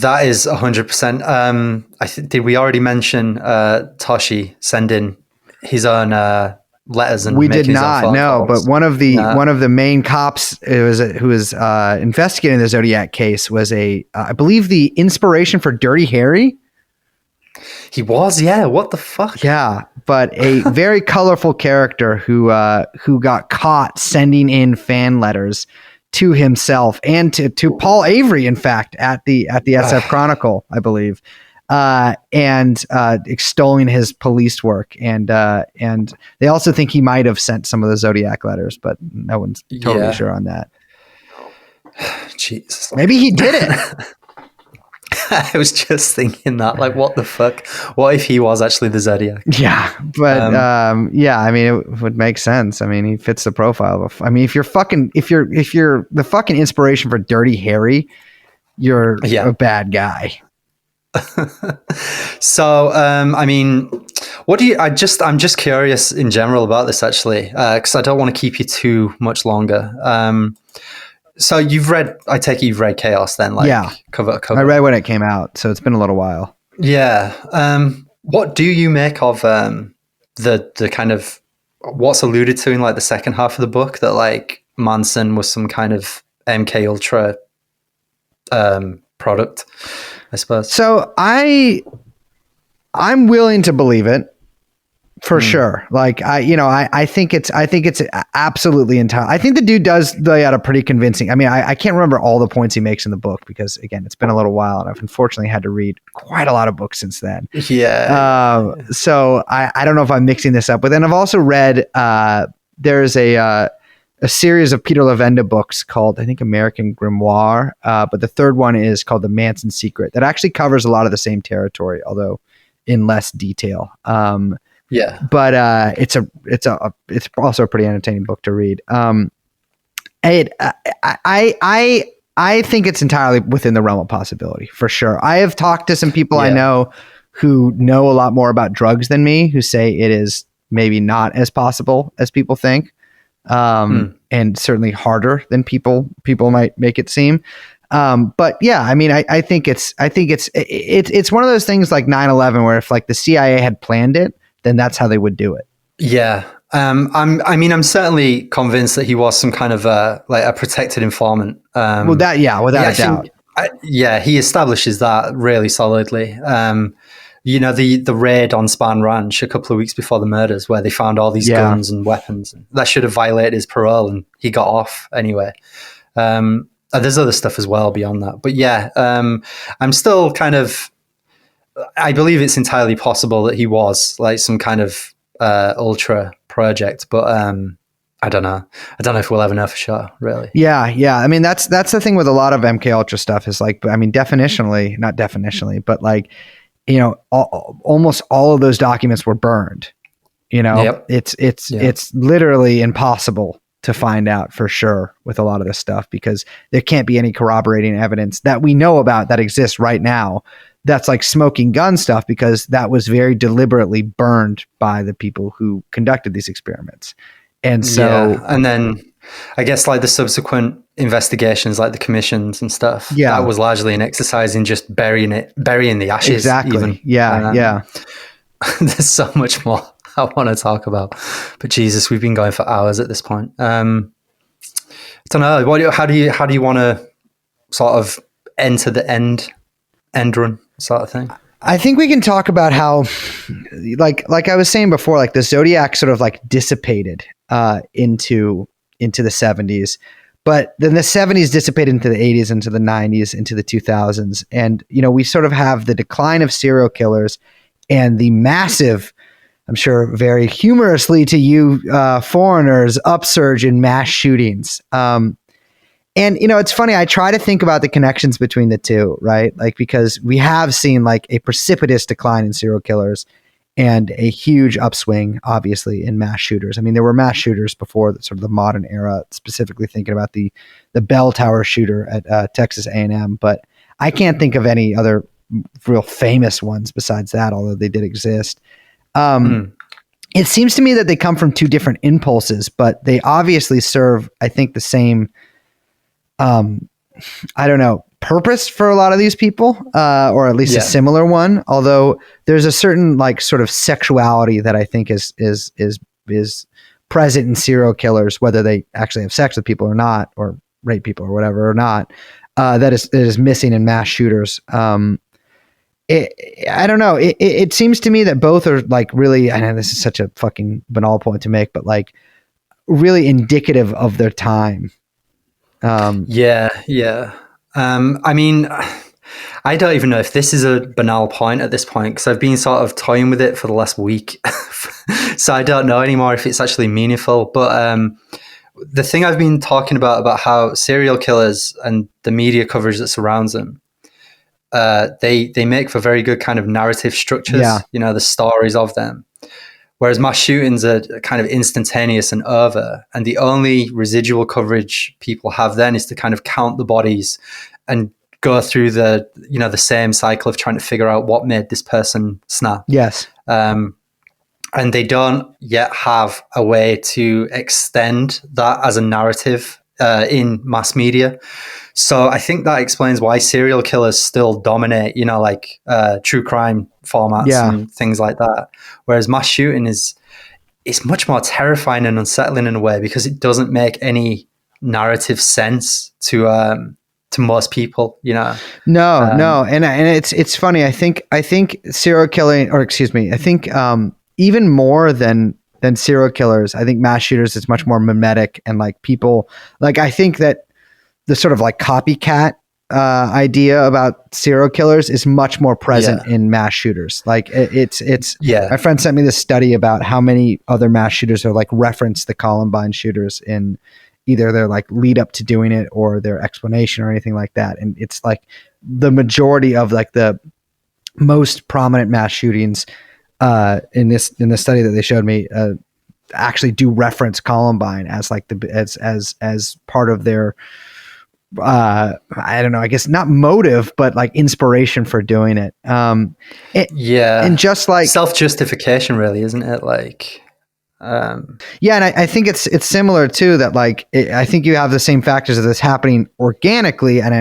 That is 100%. Did we already mention Toshi sending his own letters and we did not know, but one of the main cops who was investigating the Zodiac case was I believe the inspiration for Dirty Harry. He was, yeah. What the fuck? Yeah, but a very colorful character who got caught sending in fan letters to himself and to Paul Avery, in fact, at the SF Chronicle, I believe, and extolling his police work. And they also think he might have sent some of the Zodiac letters, but no one's totally sure on that. Jesus, maybe he did it. I was just thinking that, like, what the fuck? What if he was actually the Zodiac? Yeah, but I mean, it would make sense. I mean, he fits the profile of. I mean, if you're the fucking inspiration for Dirty Harry, you're a bad guy. So, I mean, what do you? I'm just curious in general about this actually, because I don't want to keep you too much longer. So I take it you've read Chaos then, like cover to cover. I read when it came out, so it's been a little while. Yeah. What do you make of the kind of what's alluded to in like the second half of the book, that like Manson was some kind of MK Ultra product, I suppose? So I'm willing to believe it. For sure. Like I think it's absolutely entire. I think the dude does lay out a pretty convincing. I mean, I can't remember all the points he makes in the book because again, it's been a little while and I've unfortunately had to read quite a lot of books since then. Yeah. So I don't know if I'm mixing this up, but then I've also read, there's a series of Peter Levenda books called, I think, American Grimoire. But the third one is called The Manson Secret that actually covers a lot of the same territory, although in less detail. Yeah. But it's also a pretty entertaining book to read. I think it's entirely within the realm of possibility for sure. I have talked to some people I know who know a lot more about drugs than me, who say it is maybe not as possible as people think, and certainly harder than people might make it seem. But yeah, I mean, I think it's one of those things like 9/11 where if like the CIA had planned it, then that's how they would do it. Yeah. I'm certainly convinced that he was some kind of like a protected informant. Without a doubt. He establishes that really solidly. The raid on Span Ranch a couple of weeks before the murders where they found all these guns and weapons. That should have violated his parole and he got off anyway. There's other stuff as well beyond that. But yeah, I'm still kind of... I believe it's entirely possible that he was like some kind of ultra project, but I don't know. I don't know if we'll ever know for sure, really. Yeah. I mean, that's the thing with a lot of MK Ultra stuff is like, I mean, not definitionally, but like, almost all of those documents were burned. It's literally impossible to find out for sure with a lot of this stuff because there can't be any corroborating evidence that we know about that exists right now. That's like smoking gun stuff because that was very deliberately burned by the people who conducted these experiments. And so, and then I guess like the subsequent investigations, like the commissions and stuff, that was largely an exercise in just burying the ashes. Exactly. Even. Yeah. There's so much more I want to talk about, but Jesus, we've been going for hours at this point. I don't know. How do you want to sort of enter the end run sort of thing? I think we can talk about how, like I was saying before, like the Zodiac sort of like dissipated into the 70s, but then the 70s dissipated into the 80s, into the 90s, into the 2000s, and we sort of have the decline of serial killers and the massive, I'm sure very humorously to you foreigners, upsurge in mass shootings. And, it's funny, I try to think about the connections between the two, right? Like, because we have seen like a precipitous decline in serial killers and a huge upswing, obviously, in mass shooters. I mean, there were mass shooters before the sort of the modern era, specifically thinking about the bell tower shooter at Texas A&M, but I can't think of any other real famous ones besides that, although they did exist. It seems to me that they come from two different impulses, but they obviously serve, I think, the same purpose for a lot of these people, or at least a similar one. Although there's a certain like sort of sexuality that I think is present in serial killers, whether they actually have sex with people or not, or rape people or whatever or not, that is missing in mass shooters. I don't know. It seems to me that both are like really, I know this is such a fucking banal point to make, but like really indicative of their time. I mean, I don't even know if this is a banal point at this point because I've been sort of toying with it for the last week. So I don't know anymore if it's actually meaningful. But the thing I've been talking about how serial killers and the media coverage that surrounds them, they make for very good kind of narrative structures, the stories of them. Whereas mass shootings are kind of instantaneous and over, and the only residual coverage people have then is to kind of count the bodies and go through the same cycle of trying to figure out what made this person snap. Yes. And they don't yet have a way to extend that as a narrative in mass media. So I think that explains why serial killers still dominate, true crime formats and things like that. Whereas mass shooting is much more terrifying and unsettling in a way because it doesn't make any narrative sense to most people, No. And it's funny. I think serial killing, or excuse me, I think even more than serial killers, I think mass shooters is much more mimetic, and like people, like I think that the sort of like copycat idea about serial killers is much more present in mass shooters. Like it's my friend sent me this study about how many other mass shooters are like reference the Columbine shooters in either their like lead up to doing it or their explanation or anything like that. And it's like the majority of like the most prominent mass shootings in this study that they showed me actually do reference Columbine as like as part of their I don't know, I guess not motive, but like inspiration for doing it. And just like self-justification, really, isn't it? Like, and I think it's similar too, that like, I think you have the same factors of this happening organically. And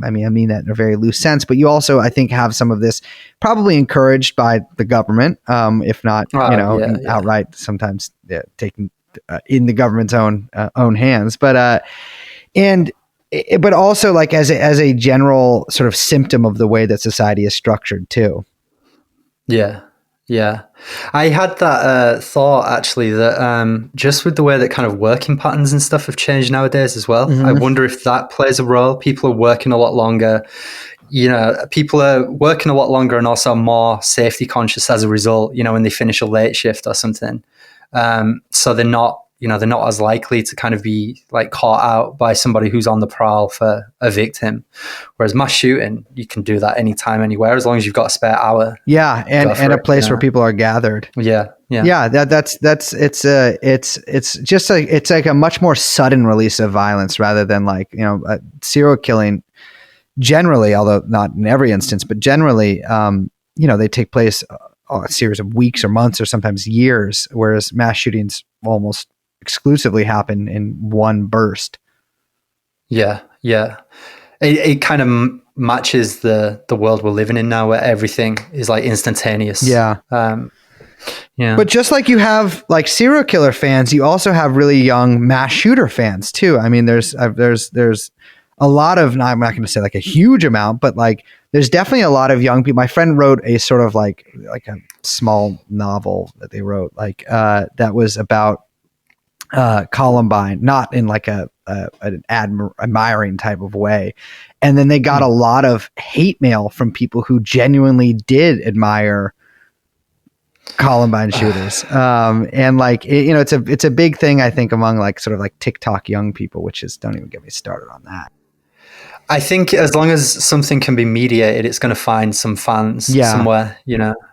I mean that in a very loose sense, but you also, I think, have some of this probably encouraged by the government, if not, outright sometimes taken in the government's own hands, but also like as a general sort of symptom of the way that society is structured too. Yeah. I had that thought actually that just with the way that kind of working patterns and stuff have changed nowadays as well, I wonder if that plays a role. People are working a lot longer. People are working a lot longer and also more safety conscious as a result, when they finish a late shift or something. So they're not as likely to kind of be like caught out by somebody who's on the prowl for a victim. Whereas mass shooting, you can do that anytime, anywhere, as long as you've got a spare hour. Yeah. And a place where people are gathered. Yeah. It's just like, it's like a much more sudden release of violence rather than like, serial killing generally, although not in every instance, but generally, they take place a series of weeks or months or sometimes years, whereas mass shootings almost exclusively happen in one burst. Yeah. It kind of matches the world we're living in now, where everything is like instantaneous. But just like you have like serial killer fans, you also have really young mass shooter fans too. I mean, there's a lot of, I'm not going to say like a huge amount, but like there's definitely a lot of young people. My friend wrote a sort of like a small novel that they wrote that was about Columbine, not in like an admiring type of way. And then they got a lot of hate mail from people who genuinely did admire Columbine shooters. And like, it's a big thing, I think, among like sort of like TikTok young people, which is, don't even get me started on that. I think as long as something can be mediated, it's going to find some fans somewhere,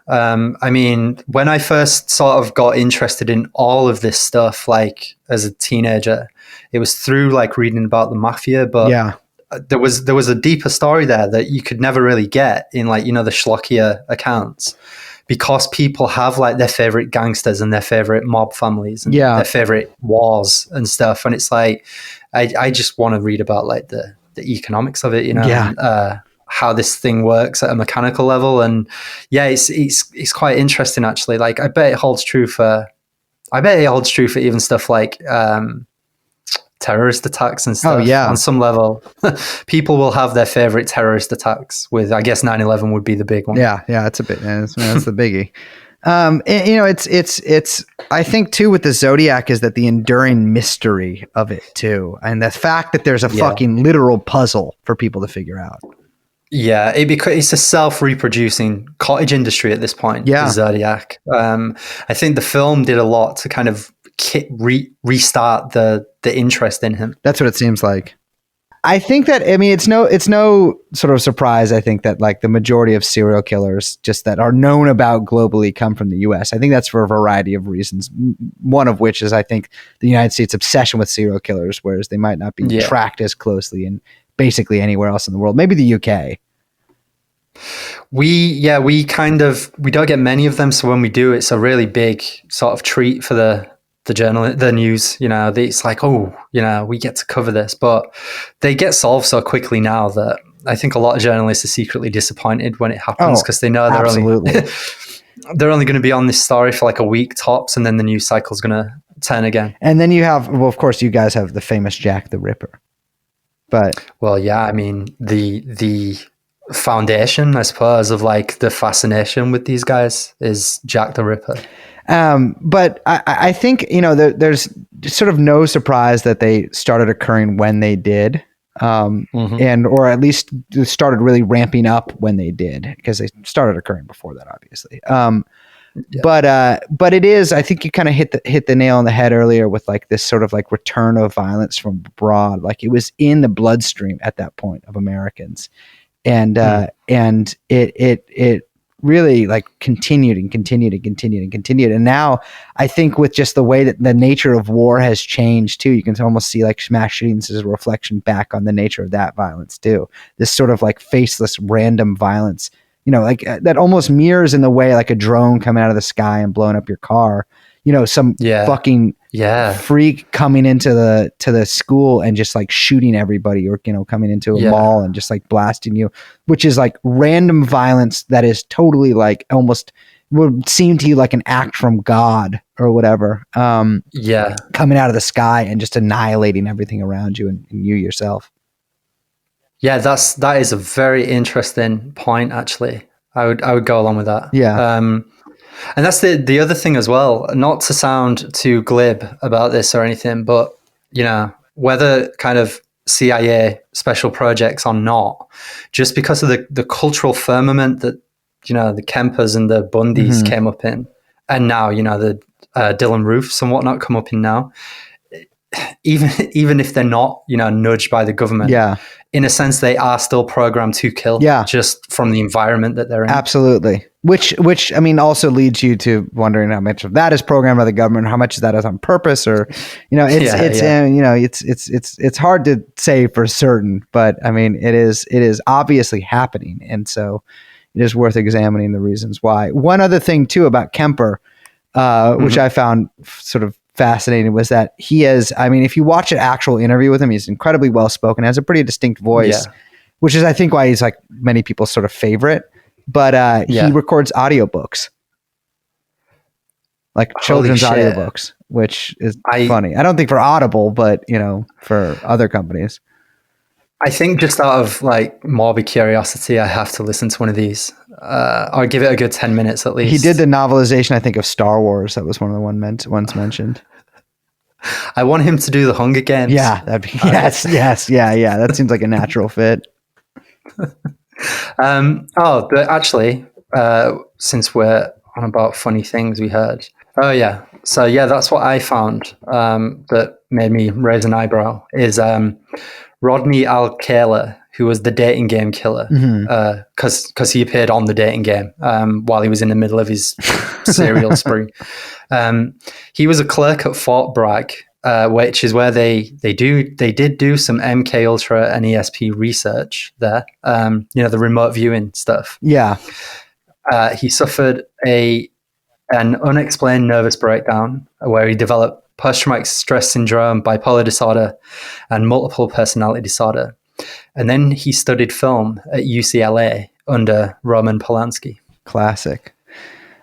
I mean, when I first sort of got interested in all of this stuff, like as a teenager, it was through like reading about the mafia, but there was a deeper story there that you could never really get in like, the schlockier accounts, because people have like their favorite gangsters and their favorite mob families and their favorite wars and stuff. And it's like, I just want to read about like the economics of it, and, how this thing works at a mechanical level. And it's quite interesting actually. Like I bet it holds true for even stuff like terrorist attacks and stuff. On some level, people will have their favorite terrorist attacks, with I guess 9/11 would be the big one. It's a bit, that's the biggie. It's I think too with the Zodiac is that the enduring mystery of it too, and the fact that there's a fucking literal puzzle for people to figure out. Yeah, it's a self-reproducing cottage industry at this point. The Zodiac. I think the film did a lot to kind of restart the interest in him. That's what it seems like. I think that, I mean, it's no sort of surprise, I think, that like the majority of serial killers just that are known about globally come from the US. I think that's for a variety of reasons. One of which is, I think, the United States' obsession with serial killers, whereas they might not be tracked as closely in basically anywhere else in the world. Maybe the UK. We don't get many of them. So when we do, it's a really big sort of treat for the news, it's like, we get to cover this, but they get solved so quickly now that I think a lot of journalists are secretly disappointed when it happens, because they know they're only going to be on this story for like a week tops, and then the news cycle's going to turn again. And then you have, well, of course, you guys have the famous Jack the Ripper, but I mean, the foundation, I suppose, of like the fascination with these guys is Jack the Ripper. But I think, there's sort of no surprise that they started occurring when they did. And or at least started really ramping up when they did, because they started occurring before that, obviously. But it is, I think you kind of hit the nail on the head earlier with like this sort of like return of violence from abroad. Like it was in the bloodstream at that point of Americans, and it really like continued and continued and continued and continued. And now I think with just the way that the nature of war has changed too, you can almost see like mass shootings as a reflection back on the nature of that violence too. This sort of like faceless random violence, like that almost mirrors in the way like a drone coming out of the sky and blowing up your car, some fucking freak coming into the school and just like shooting everybody, or coming into a mall and just like blasting you, which is like random violence that is totally like almost would seem to you like an act from God or whatever, coming out of the sky and just annihilating everything around you and you yourself. Yeah, that is a very interesting point, actually. I would go along with that. Yeah. And that's the other thing as well, not to sound too glib about this or anything, but, whether kind of CIA special projects or not, just because of the cultural firmament that, the Kempers and the Bundys came up in, and now, the Dylan Roofs and whatnot come up in now, even if they're not, nudged by the government, in a sense, they are still programmed to kill, just from the environment that they're in. Absolutely. Which I mean, also leads you to wondering how much of that is programmed by the government, how much of that is on purpose, or, it's hard to say for certain, but I mean, it is obviously happening. And so it is worth examining the reasons why. One other thing too about Kemper, which I found sort of fascinating, was that he is, I mean, if you watch an actual interview with him, he's incredibly well spoken, has a pretty distinct voice, which is, I think, why he's like many people's sort of favorite. But he records audiobooks, like children's audiobooks, which is funny. I don't think for Audible, but for other companies. I think just out of like morbid curiosity, I have to listen to one of these. I'll give it a good 10 minutes at least. He did the novelization, I think, of Star Wars. That was one of the ones mentioned. I want him to do the Hunger Games. Yeah, that'd be, yes. That seems like a natural fit. But actually, since we're on about funny things we heard. Oh yeah. So yeah, that's what I found that made me raise an eyebrow is Rodney Alcala, who was the dating game killer, because he appeared on the dating game while he was in the middle of his serial spree. He was a clerk at Fort Bragg, which is where they did do some MK Ultra and ESP research there. The remote viewing stuff. Yeah. He suffered an unexplained nervous breakdown where he developed post-traumatic stress syndrome, bipolar disorder, and multiple personality disorder. And then he studied film at UCLA under Roman Polanski. Classic.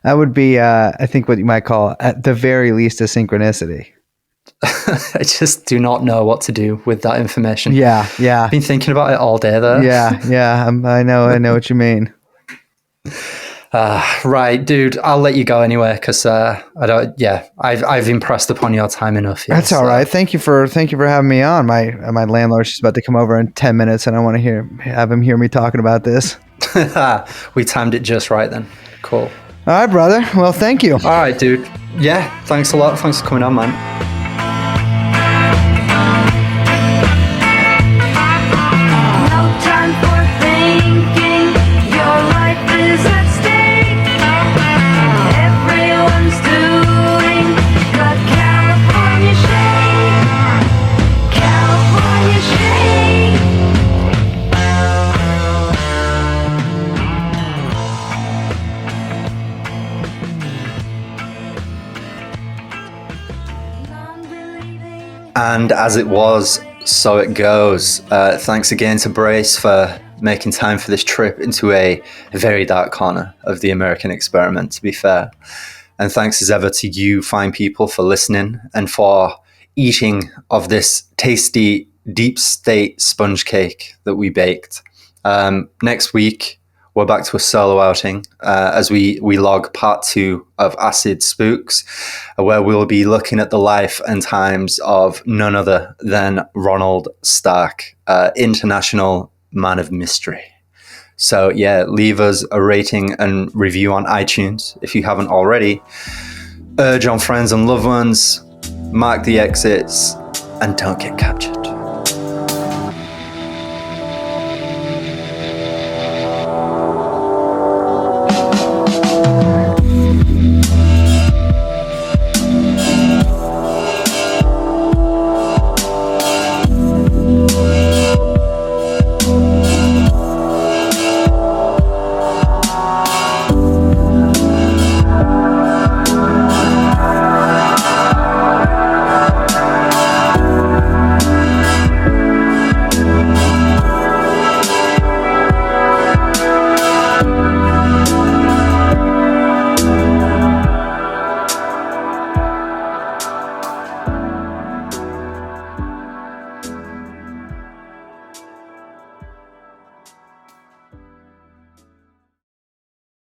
That would be, I think, what you might call, at the very least, a synchronicity. I just do not know what to do with that information. Yeah. I've been thinking about it all day, though. Yeah. I know what you mean. Right, dude. I'll let you go anyway because I don't. Yeah, I've impressed upon your time enough. Here, That's all right. Thank you for having me on. My landlord's just about to come over in 10 minutes, and I want to have him hear me talking about this. We timed it just right then. Cool. All right, brother. Well, thank you. All right, dude. Yeah, thanks a lot. Thanks for coming on, man. No time for thinking. Your life is at stake. Everyone's doing the California shake. California shake. And as it was, so it goes. Thanks again to Brace for making time for this trip into a very dark corner of the American experiment, to be fair. And thanks as ever to you fine people for listening and for eating of this tasty deep state sponge cake that we baked. Next week, we're back to a solo outing as we log part 2 of Acid Spooks, where we'll be looking at the life and times of none other than Ronald Stark, international man of mystery. So yeah, leave us a rating and review on iTunes if you haven't already. Urge on friends and loved ones, mark the exits, and don't get captured.